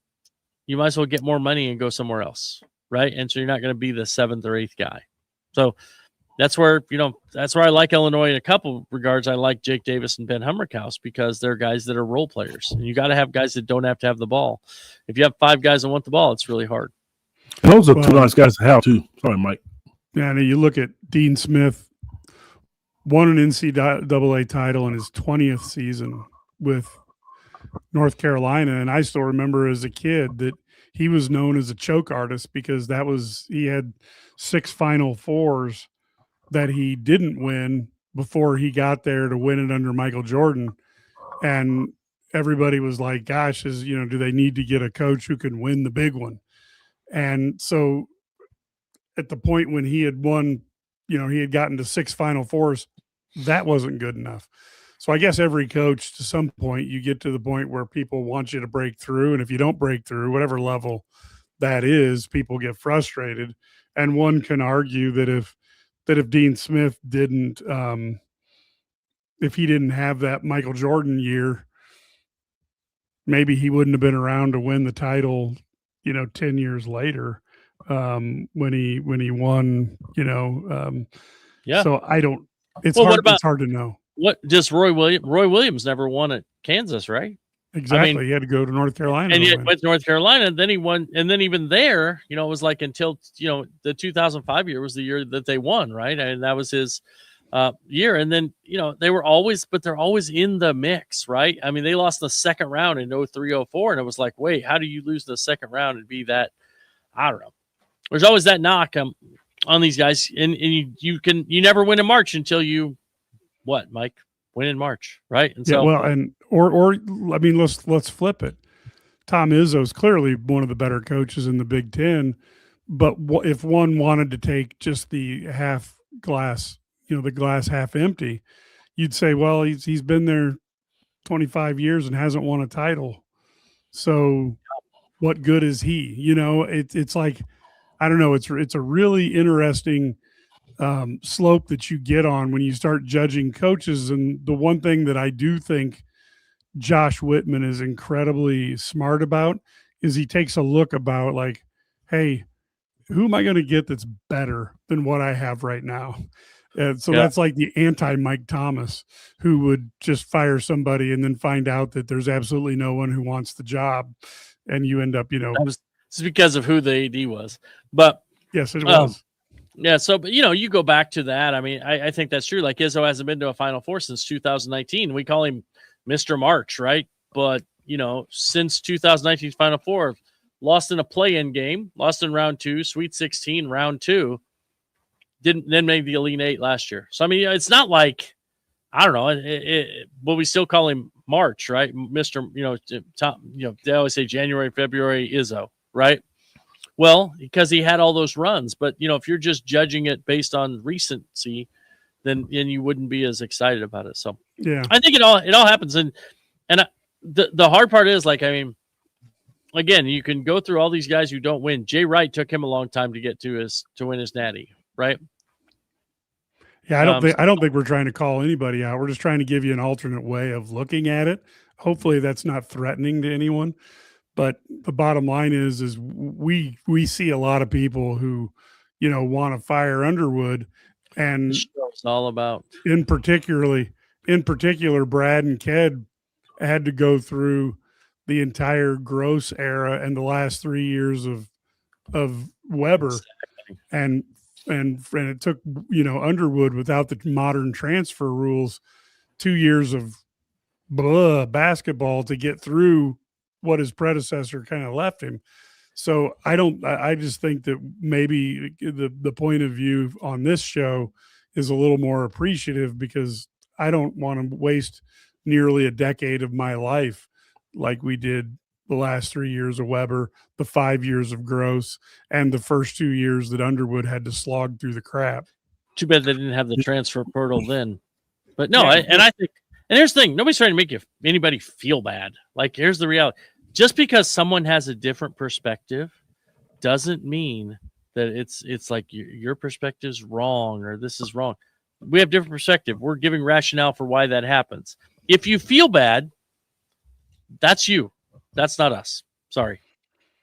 you might as well get more money and go somewhere else, right? And so you're not going to be the 7th or 8th guy. So that's where I like Illinois in a couple regards. I like Jake Davis and Ben Hummerkaus because they're guys that are role players. And you got to have guys that don't have to have the ball. If you have 5 guys that want the ball, it's really hard. And those are 2 nice guys to have too. Sorry, Mike. Yeah, and you look at Dean Smith, won an NCAA title in his 20th season with North Carolina. And I still remember as a kid that he was known as a choke artist because he had 6 Final Fours that he didn't win before he got there to win it under Michael Jordan. And everybody was like, gosh, do they need to get a coach who can win the big one? And so at the point when he had won, he had gotten to 6 Final Fours, that wasn't good enough. So I guess every coach, to some point, you get to the point where people want you to break through. And if you don't break through, whatever level that is, people get frustrated. And one can argue that if Dean Smith didn't, if he didn't have that Michael Jordan year, maybe he wouldn't have been around to win the title, 10 years later, when he won, yeah. So it's hard to know. What just Roy Williams never won at Kansas, right? Exactly. I mean, he had to go to North Carolina. And he went to North Carolina, and then he won. And then even there, it was like until, the 2005 year was the year that they won, right? And that was his year. And then, they're always in the mix, right? I mean, they lost the second round in 03-04, and it was like, wait, how do you lose the second round and be that? I don't know. There's always that knock on these guys, and you never win in March until you, what, Mike? Win in March, right? And so, well, and or I mean, let's flip it. Tom Izzo's clearly one of the better coaches in the Big Ten, but if one wanted to take just the half glass, the glass half empty, you'd say, well, he's been there 25 years and hasn't won a title, so what good is he? It's like, I don't know. It's a really interesting slope that you get on when you start judging coaches. And the one thing that I do think Josh Whitman is incredibly smart about is he takes a look about like, hey, who am I going to get that's better than what I have right now? And so that's like the anti-Mike Thomas, who would just fire somebody and then find out that there's absolutely no one who wants the job. And you end up, it's because of who the AD was. But yes, it was. Yeah, so but you go back to that. I mean, I think that's true. Like Izzo hasn't been to a Final Four since 2019. We call him Mr. March, right? But since 2019's Final Four, lost in a play-in game, lost in round 2, Sweet 16, round 2, didn't then make the Elite 8 last year. So I mean, it's not like I don't know. But we still call him March, right? Mr. Tom, they always say January, February, Izzo, right? Well, because he had all those runs. But, if you're just judging it based on recency, then you wouldn't be as excited about it. So yeah, I think it all happens. And the hard part is, like, I mean, again, you can go through all these guys who don't win. Jay Wright took him a long time to get to win his natty, right? yeah. I don't think we're trying to call anybody out. We're just trying to give you an alternate way of looking at it. Hopefully, that's not threatening to anyone. But the bottom line is we see a lot of people who, want to fire Underwood, and it's all about in particular, Brad and Ked had to go through the entire Gross era and the last 3 years of Weber, and it took Underwood, without the modern transfer rules, 2 years of basketball to get through what his predecessor kind of left him. So I just think that maybe the point of view on this show is a little more appreciative, because I don't want to waste nearly a decade of my life like we did the last 3 years of Weber, the 5 years of Gross, and the first 2 years that Underwood had to slog through the crap. Too bad they didn't have the transfer portal then. But no, I think, and here's the thing, nobody's trying to make anybody feel bad. Like, here's the reality. Just because someone has a different perspective doesn't mean that it's like your perspective's wrong or this is wrong. We have different perspective. We're giving rationale for why that happens. If you feel bad, that's you. That's not us. Sorry.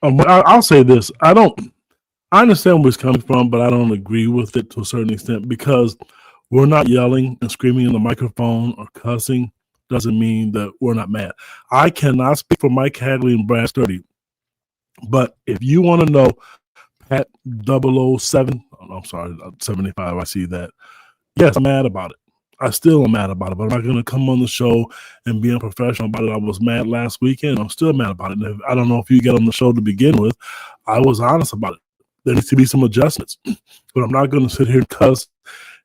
I'll say this. I understand where it's coming from, but I don't agree with it to a certain extent, because we're not yelling and screaming in the microphone or cussing. Doesn't mean that we're not mad. I cannot speak for Mike Hagley and Brad Sturdy, but if you want to know Pat 007, I'm sorry, 75, I see that. Yes, I'm mad about it. I still am mad about it, but I'm not going to come on the show and be unprofessional about it. I was mad last weekend. I'm still mad about it. And I don't know if you get on the show to begin with. I was honest about it. There needs to be some adjustments, but I'm not going to sit here and cuss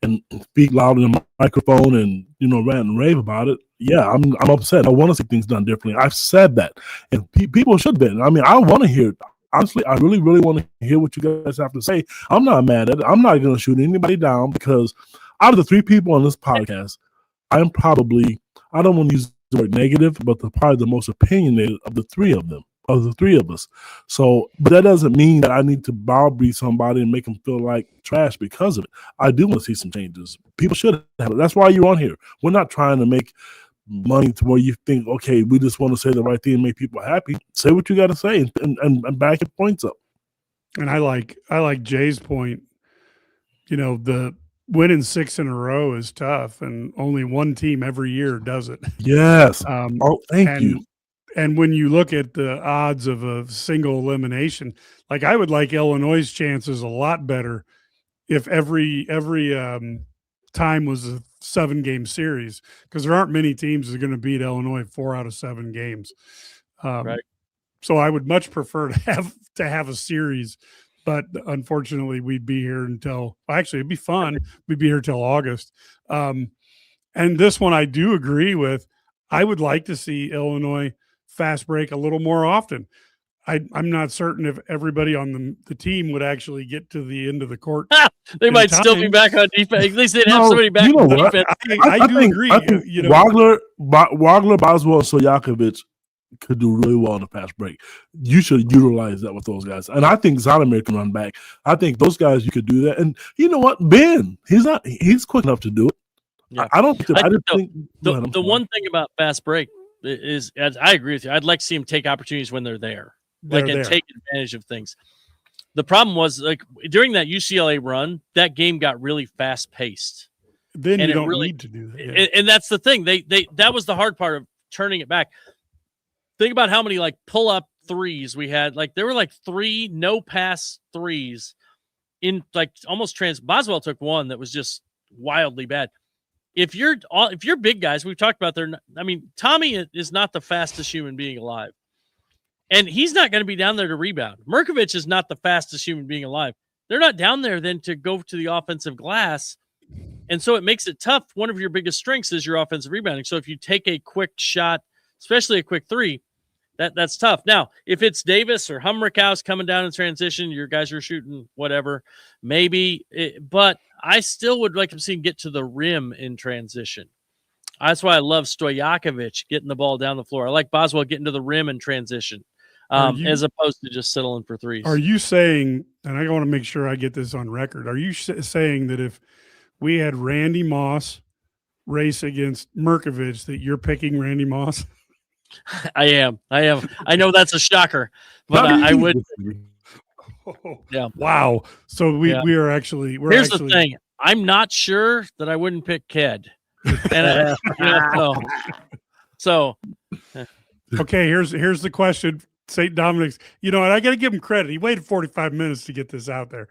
and speak loud in the microphone and, rant and rave about it. Yeah, I'm upset. I want to see things done differently. I've said that, and people should be. I mean, I want to hear it. Honestly, I really, really want to hear what you guys have to say. I'm not mad at it. I'm not going to shoot anybody down, because out of the three people on this podcast, I'm probably, I don't want to use the word negative, but probably the most opinionated of the three of us. So, but that doesn't mean that I need to browbeat somebody and make them feel like trash because of it. I do want to see some changes. People should have it. That's why you're on here. We're not trying to make money to where you think, okay, we just want to say the right thing and make people happy. Say what you got to say and back your points up. And I like Jay's point. The winning 6 in a row is tough, and only one team every year does it. Yes. Thank you. And when you look at the odds of a single elimination, like, I would like Illinois' chances a lot better if every time was a 7-game series, because there aren't many teams that are going to beat Illinois 4 out of 7 games. Right. So I would much prefer to have a series, but unfortunately we'd be here until, actually it'd be fun. We'd be here till August. And this one I do agree with. I would like to see Illinois fast break a little more often. I'm not certain if everybody on the team would actually get to the end of the court. They might still be back on defense. At least they'd have somebody back on defense. I do agree. Wagler, Boswell, and Stojakovic could do really well on the fast break. You should utilize that with those guys. And I think Zonomer can run back. I think those guys, you could do that. And you know what? Ben, he's quick enough to do it. Yeah. I don't think the one thing about fast break is, as I agree with you, I'd like to see them take opportunities when they're there. And take advantage of things. The problem was, like, during that UCLA run, that game got really fast paced. Then you don't need to do that. Yeah. And that's the thing. They that was the hard part of turning it back. Think about how many pull up threes we had. Like, there were 3 no pass threes in almost Boswell took one that was just wildly bad. If you're big guys, we've talked about Tommy is not the fastest human being alive. And he's not going to be down there to rebound. Merkovich is not the fastest human being alive. They're not down there then to go to the offensive glass And so it makes it tough. One of your biggest strengths is your offensive rebounding. So if you take a quick shot, especially a quick three, that's tough. Now, if it's Davis or Humrickhouse coming down in transition, your guys are shooting whatever, maybe. But I still would like to see him get to the rim in transition. That's why I love Stojakovic getting the ball down the floor. I like Boswell getting to the rim in transition, as opposed to just settling for threes. Are you saying, and I want to make sure I get this on record, are you saying that if we had Randy Moss race against Merkovich, that you're picking Randy Moss? I am. I know that's a shocker, but I would. Yeah. Wow. So we are actually. Here's the thing. I'm not sure that I wouldn't pick Ked. And so. Okay. Here's the question. St. Dominic's. And I got to give him credit. He waited 45 minutes to get this out there,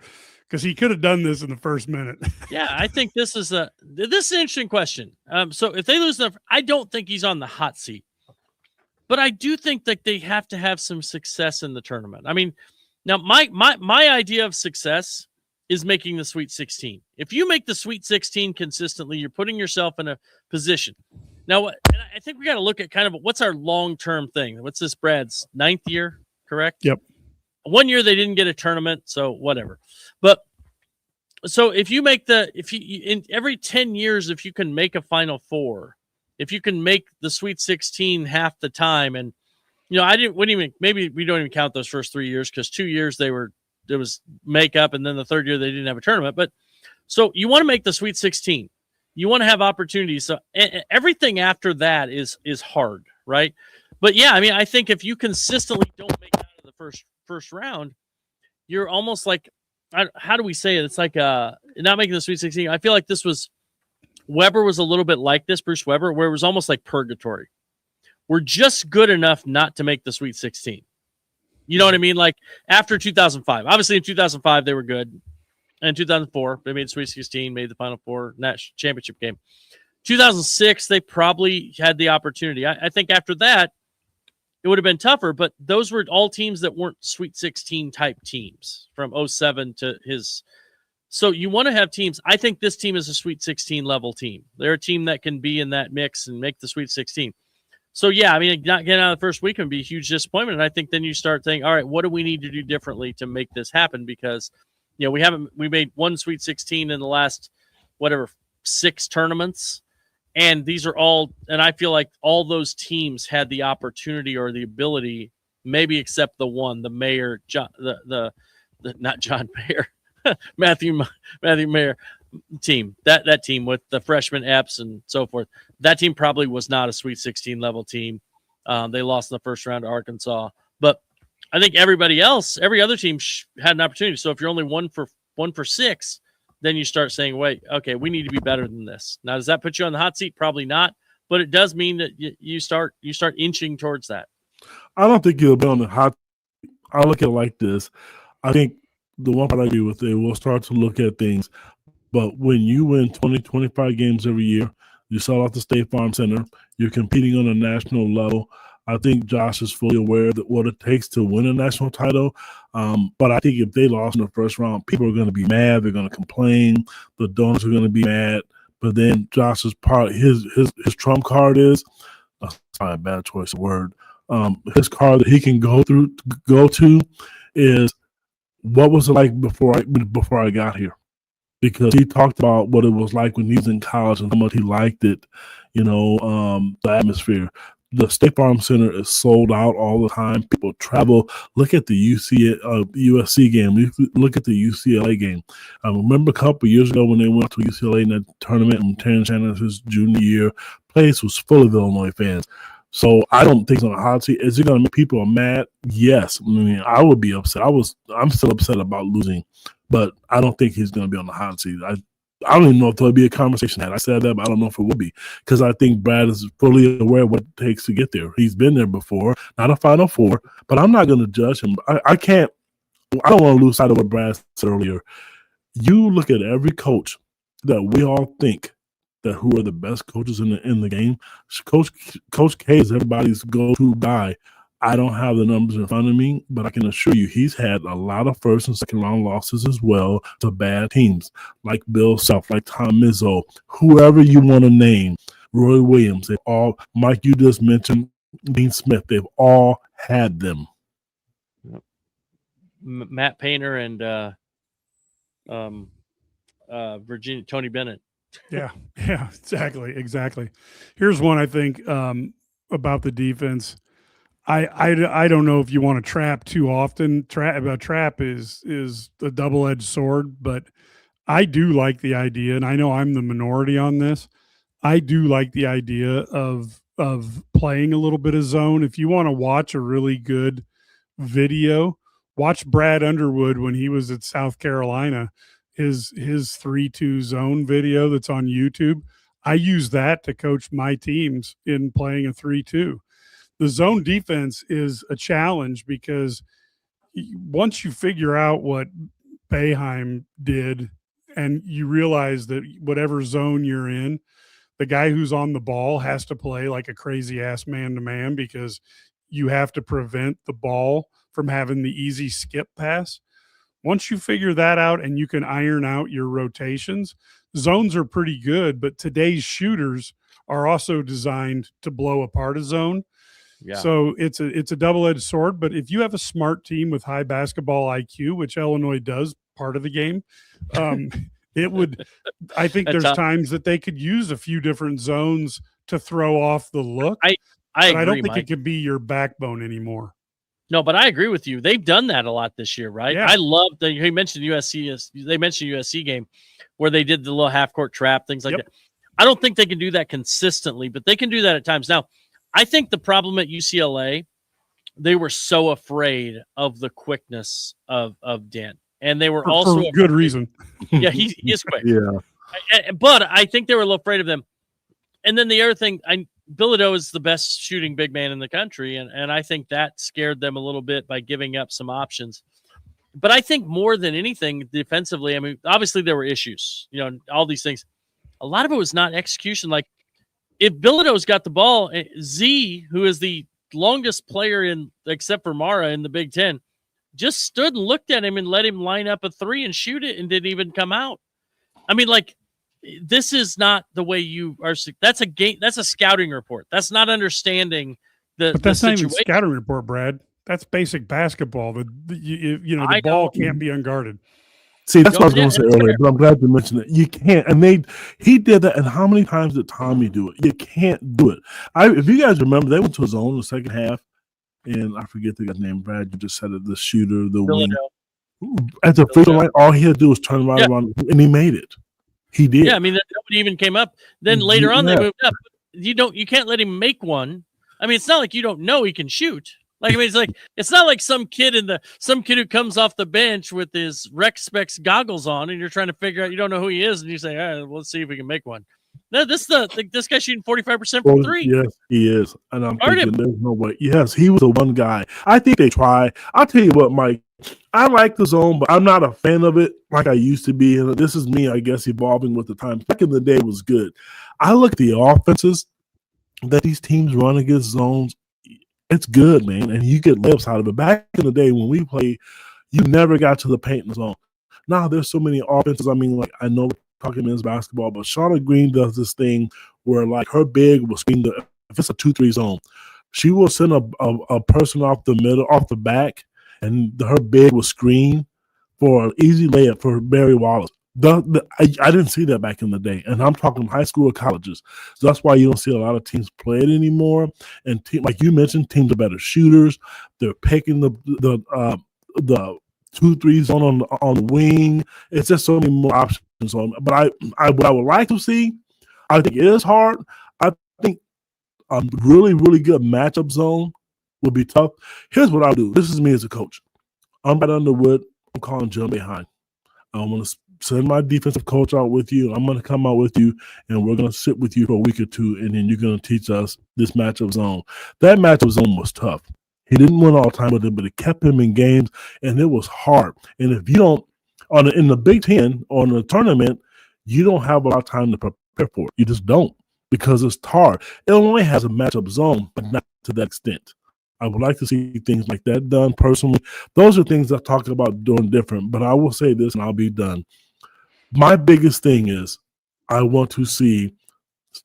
because he could have done this in the first minute. Yeah, I think this is an interesting question. So if they lose, I don't think he's on the hot seat. But I do think that they have to have some success in the tournament. I mean, now my idea of success is making the Sweet 16. If you make the Sweet 16 consistently, you're putting yourself in a position. Now, and I think we got to look at kind of what's our long-term thing. What's this, Brad's 9th year, correct? Yep. 1 year they didn't get a tournament, so whatever. But so if you in every 10 years, if you can make a Final Four, if you can make the Sweet 16 half the time, and maybe we don't even count those first 3 years, because 2 years there was makeup, and then the third year they didn't have a tournament. But so you want to make the Sweet 16, you want to have opportunities. So everything after that is hard, right? But yeah, I mean, I think if you consistently don't make it out of the first round, you're almost like, how do we say it? It's like not making the Sweet 16. I feel like Weber was a little bit like this, Bruce Weber, where it was almost like purgatory. We're just good enough not to make the Sweet 16. You know what I mean? Like after 2005. Obviously in 2005 they were good. And 2004 they made the Sweet 16, made the Final Four national championship game. 2006 they probably had the opportunity. I think after that it would have been tougher, but those were all teams that weren't Sweet 16 type teams from 07 to his. So you want to have teams. I think this team is a Sweet 16 level team. They're a team that can be in that mix and make the Sweet 16. So, yeah, I mean, not getting out of the first week can be a huge disappointment. And I think then you start thinking, all right, what do we need to do differently to make this happen? Because, we made one Sweet 16 in the last, 6 tournaments. And these are all, and I feel like all those teams had the opportunity or the ability, maybe except the one, the Mayer, not John Mayer. Matthew Mayer team, that team with the freshman Epps and so forth, that team probably was not a Sweet 16 level team. They lost in the first round to Arkansas, but I think every other team had an opportunity. So if you're only one for 6, then you start saying, wait, okay, we need to be better than this. Now, does that put you on the hot seat? Probably not, but it does mean that you start inching towards that. I don't think you'll be on the hot. I look at it like this. I think the one part I agree with, we'll start to look at things. But when you win 20, 25 games every year, you sell out the State Farm Center, you're competing on a national level. I think Josh is fully aware of what it takes to win a national title. But I think if they lost in the first round, people are going to be mad. They're going to complain. The donors are going to be mad. But then Josh's part, his trump card is, that's not a bad choice of word. His card that he can go to is, what was it like before I got here? Because he talked about what it was like when he was in college and how much he liked it, the atmosphere. The State Farm Center is sold out all the time. People travel. Look at the USC game. Look at the UCLA game. I remember a couple of years ago when they went to UCLA in that tournament and Terrence Shannon's junior year, place was full of Illinois fans. So I don't think it's on a hot seat. Is it going to make people mad? Yes. I mean, I would be upset. I'm still upset about losing, but I don't think he's going to be on the hot seat. I don't even know if there'll be a conversation had. I said that, but I don't know if it will be, because I think Brad is fully aware of what it takes to get there. He's been there before, not a Final Four, but I'm not going to judge him. I don't want to lose sight of what Brad said earlier. You look at every coach that we all think that who are the best coaches in the game. Coach K is everybody's go-to guy I don't have the numbers in front of me, but I can assure you he's had a lot of first and second round losses as well to bad teams like Bill Self, like Tom Izzo, whoever you want to name, Roy Williams. They all, Mike, you just mentioned Dean Smith. They've all had them. Matt Painter and Virginia Tony Bennett. Yeah, exactly. Here's one I think about the defense. I don't know if you want to trap too often. Trap is a double-edged sword, but I do like the idea, and I know I'm the minority on this. I do like the idea of playing a little bit of zone. If you want to watch a really good video, watch Brad Underwood when he was at South Carolina. His 3-2 zone video that's on YouTube. I use that to coach my teams in playing a 3-2. The zone defense is a challenge because once you figure out what Boeheim did and you realize that whatever zone you're in, the guy who's on the ball has to play like a crazy ass man-to-man because you have to prevent the ball from having the easy skip pass. Once you figure that out and you can iron out your rotations, zones are pretty good, but today's shooters are also designed to blow apart a zone. Yeah. So it's a double-edged sword, but if you have a smart team with high basketball IQ, which Illinois does part of the game, it would – I think there's times that they could use a few different zones to throw off the look. I agree, don't think Mike. it can be your backbone anymore. No, but I agree with you. They've done that a lot this year, right? Yeah. I love that he mentioned USC. They mentioned USC game where they did the little half-court trap, things like that. I don't think they can do that consistently, but they can do that at times. Now, I think the problem at UCLA, they were so afraid of the quickness of Dent. And they were also for good reason. Yeah, he is quick. Yeah. But I think they were a little afraid of them. And then the other thing, Bilodeau is the best shooting big man in the country, and I think that scared them a little bit by giving up some options. But I think more than anything, defensively, I mean, obviously there were issues, all these things. A lot of it was not execution. Like, if Bilodeau's got the ball, Z, who is the longest player except for Mara in the Big Ten, just stood and looked at him and let him line up a three and shoot it and didn't even come out. I mean, like, this is not the way you are. That's a game. That's a scouting report. That's not understanding But that's the not even situation. scouting report, Brad. That's basic basketball. The ball can't be unguarded. See, that's what I was going to say earlier, but I'm glad you mentioned it. You can't, and he did that. And how many times did Tommy do it? You can't do it. If you guys remember, they went to a zone in the second half, and I forget the guy's name. Brad, you just said it. The shooter, the wing. At the free throw line, all he had to do was turn around, and he made it. He did. Yeah, I mean, nobody even came up. Then later on, they moved up. You can't let him make one. I mean, it's not like you don't know he can shoot. Like, I mean, it's not like some kid who comes off the bench with his Rec Specs goggles on, and you're trying to figure out, you don't know who he is, and you say, all right, let's see if we can make one. No, this guy's shooting 45% from three. Yes, he is. And I'm thinking there's no way. Yes, he was the one guy. I think they try. I'll tell you what, Mike, I like the zone, but I'm not a fan of it like I used to be. And this is me, I guess, evolving with the times. Back in the day, it was good. I look at the offenses that these teams run against zones. It's good, man, and you get lips out of it. Back in the day when we played, you never got to the paint in the zone. Now there's so many offenses. I mean, like, I know we're talking men's basketball, but Shauna Green does this thing where, like, her big will screen if it's a 2-3 zone, she will send a person off the middle, off the back, and her big will screen for an easy layup for Barry Wallace. I didn't see that back in the day, and I'm talking high school or colleges. So that's why you don't see a lot of teams play it anymore. And like you mentioned, teams are better shooters. They're picking the 2-3 zone on the wing. It's just so many more options on. But what I would like to see, I think it is hard. I think a really, really good matchup zone would be tough. Here's what I'll do. This is me as a coach. I'm Brad Underwood. I'm calling John behind. I'm going to send my defensive coach out with you. I'm going to come out with you, and we're going to sit with you for a week or two, and then you're going to teach us this matchup zone. That matchup zone was tough. He didn't win all the time with it, but it kept him in games, and it was hard. And if you don't, in the Big Ten or in the tournament, you don't have a lot of time to prepare for it. You just don't, because it's hard. Illinois has a matchup zone, but not to that extent. I would like to see things like that done personally. Those are things I talked about doing different, but I will say this and I'll be done. My biggest thing is I want to see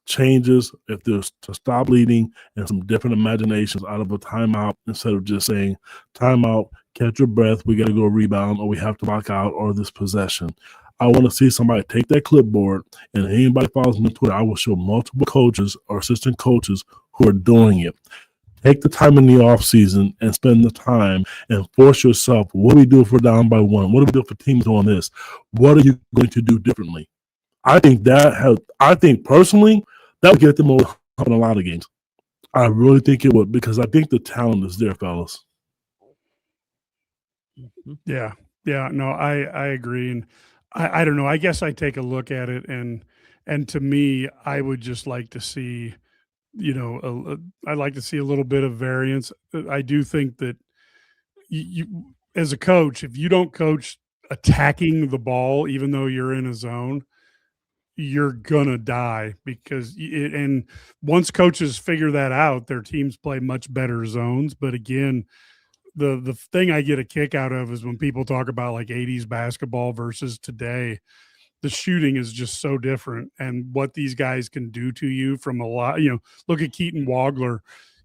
changes if there's to stop bleeding and some different imaginations out of a timeout instead of just saying timeout, catch your breath, we got to go rebound or we have to lock out or this possession. I want to see somebody take that clipboard, and anybody follows me on Twitter, I will show multiple coaches or assistant coaches who are doing it. Take the time in the off season and spend the time and force yourself. What do we do if we're down by one? What do we do if a team's doing this? What are you going to do differently? I think personally, that would get them over in a lot of games. I really think it would, because I think the talent is there, fellas. Yeah. No, I agree. And I don't know. I guess I take a look at it, and to me, I would just like to see, I'd like to see a little bit of variance. I do think that you as a coach, if you don't coach attacking the ball, even though you're in a zone, you're gonna die, because and once coaches figure that out, their teams play much better zones. But again, the thing I get a kick out of is when people talk about like 80s basketball versus today. The shooting is just so different, and what these guys can do to you from a lot. Look at Keaton Wagler.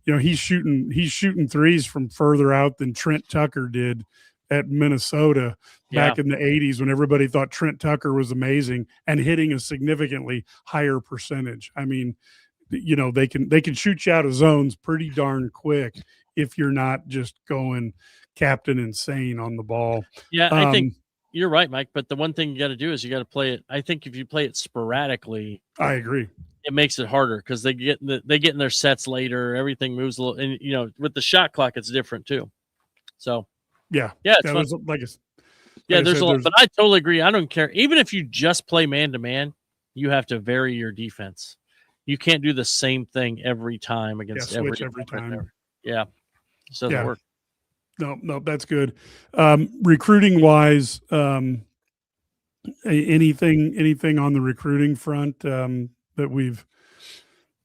He's shooting threes from further out than Trent Tucker did at Minnesota back in the 80s, when everybody thought Trent Tucker was amazing, and hitting a significantly higher percentage. I mean, they can shoot you out of zones pretty darn quick if you're not just going Captain Insane on the ball. Yeah, I think you're right, Mike. But the one thing you got to do is you got to play it. I think if you play it sporadically, I agree, it makes it harder, because they get in their sets later. Everything moves a little, and with the shot clock, it's different too. So yeah, it's fun. There's a lot. But I totally agree. I don't care. Even if you just play man to man, you have to vary your defense. You can't do the same thing every time against every time. Yeah, it doesn't work. No, that's good. Recruiting wise, anything on the recruiting front that we've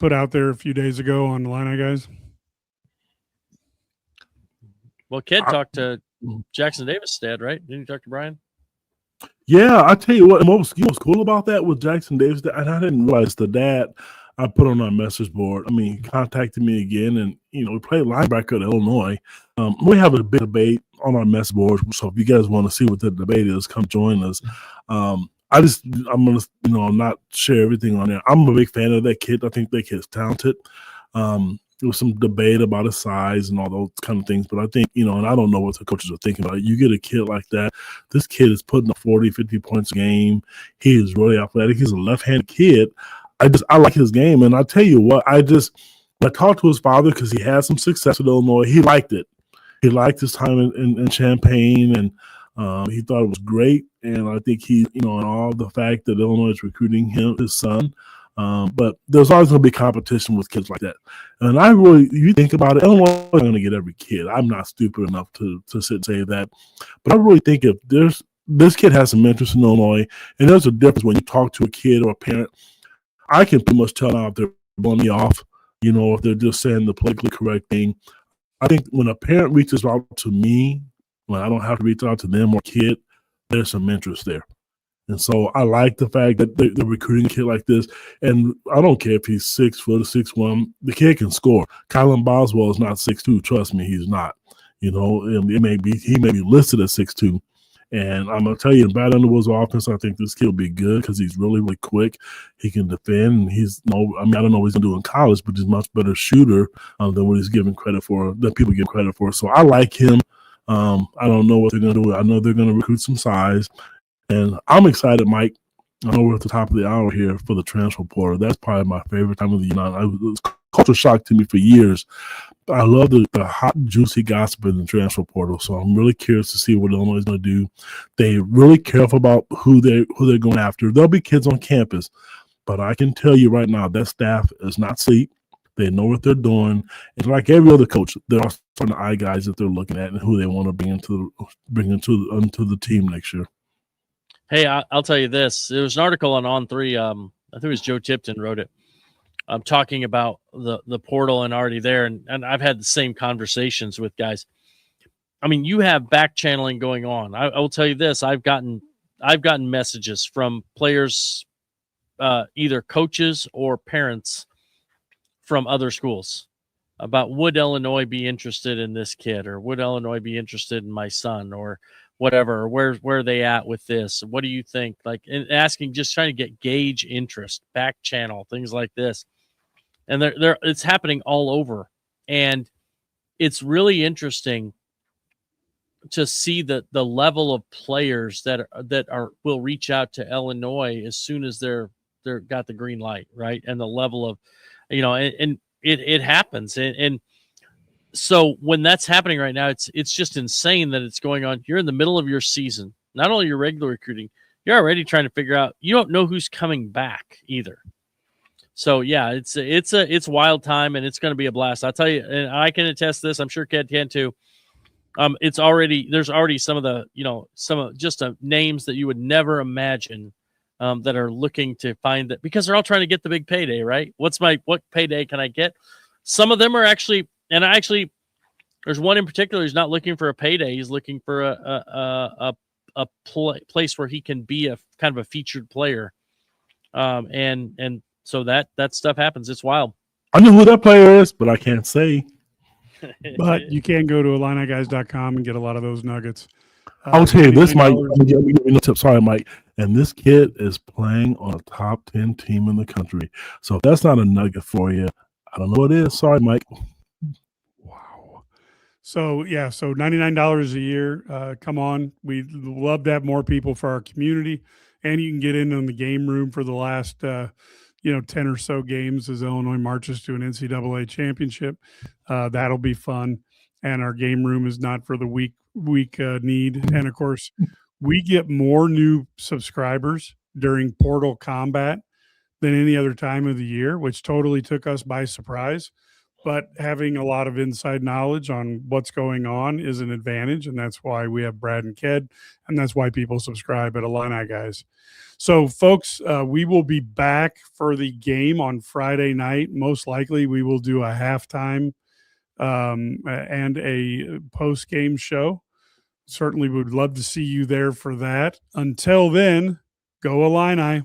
put out there a few days ago on the Illini guys? Well, Ked talked to Jackson Davis' dad, right? Didn't you talk to Brian? Yeah, I tell you what was cool about that with Jackson Davis, and I didn't realize the dad I put on our message board. I mean, he contacted me again, and we played linebacker at Illinois. We have a big debate on our message board, so if you guys want to see what the debate is, come join us. I'm gonna not share everything on there. I'm a big fan of that kid. I think that kid's talented. There was some debate about his size and all those kind of things, but I think, and I don't know what the coaches are thinking about it. You get a kid like that, this kid is putting up 40, 50 points a game. He is really athletic. He's a left-handed kid. I like his game, and I tell you what, I talked to his father because he had some success at Illinois. He liked it. He liked his time in Champaign, and he thought it was great. And I think he, and all the fact that Illinois is recruiting his son. But there's always going to be competition with kids like that. And you think about it, Illinois is going to get every kid. I'm not stupid enough to sit and say that. But I really think if this kid has some interest in Illinois, and there's a difference when you talk to a kid or a parent. I can pretty much tell now if they're blowing me off, if they're just saying the politically correct thing. I think when a parent reaches out to me, when I don't have to reach out to them or kid, there's some interest there. And so I like the fact that they're recruiting a kid like this. And I don't care if he's 6 foot or 6'1", the kid can score. Kylan Boswell is not 6'2". Trust me, he's not. He may be listed as 6'2". And I'm going to tell you, in Brad Underwood's offense, I think this kid will be good because he's really, really quick. He can defend. I don't know what he's going to do in college, but he's a much better shooter than what he's given credit for, that people give credit for. So I like him. I don't know what they're going to do. I know they're going to recruit some size. And I'm excited, Mike. I know we're at the top of the hour here for the transfer portal. That's probably my favorite time of the year. It was culture shock to me for years. I love the hot, juicy gossip in the transfer portal. So I'm really curious to see what Illinois is going to do. They're really careful about who they're going after. There'll be kids on campus, but I can tell you right now that staff is not asleep. They know what they're doing. And like every other coach, they're also the eye guys that they're looking at and who they want to bring into the team next year. Hey, I'll tell you this. There was an article on On3. I think it was Joe Tipton wrote it, talking about the portal and already there, and I've had the same conversations with guys. I mean, you have back channeling going on. I will tell you this: I've gotten messages from players, either coaches or parents from other schools about, would Illinois be interested in this kid, or would Illinois be interested in my son, or whatever, or where are they at with this? What do you think? Like, and asking, just trying to gauge interest, back channel, things like this. And it's happening all over. And it's really interesting to see the level of players that will reach out to Illinois as soon as they're got the green light, right? And the level of, and it happens. And so when that's happening right now, it's just insane that it's going on. You're in the middle of your season, not only your regular recruiting, you're already trying to figure out, you don't know who's coming back either. So yeah, it's wild time, and it's going to be a blast. I'll tell you, and I can attest this. I'm sure Ked can too. There's already some of the, names that you would never imagine, that are looking to find that, because they're all trying to get the big payday, right? What payday can I get? Some of them are actually, there's one in particular who's not looking for a payday. He's looking for a place where he can be a kind of a featured player. And so that stuff happens. It's wild. I know who that player is, but I can't say. But you can go to IlliniGuys.com and get a lot of those nuggets. I'll tell you this, Mike. Sorry, Mike. And this kid is playing on a top 10 team in the country. So if that's not a nugget for you, I don't know what it is. Sorry, Mike. Wow. So yeah, so $99 a year. Come on, we'd love to have more people for our community, and you can get in on the game room for the last 10 or so games as Illinois marches to an NCAA championship. That'll be fun. And our game room is not for the weak need. And of course, we get more new subscribers during Portal Combat than any other time of the year, which totally took us by surprise. But having a lot of inside knowledge on what's going on is an advantage. And that's why we have Brad and Ked. And that's why people subscribe at Illini Guys. So, folks, we will be back for the game on Friday night. Most likely, we will do a halftime and a post-game show. Certainly would love to see you there for that. Until then, go Illini.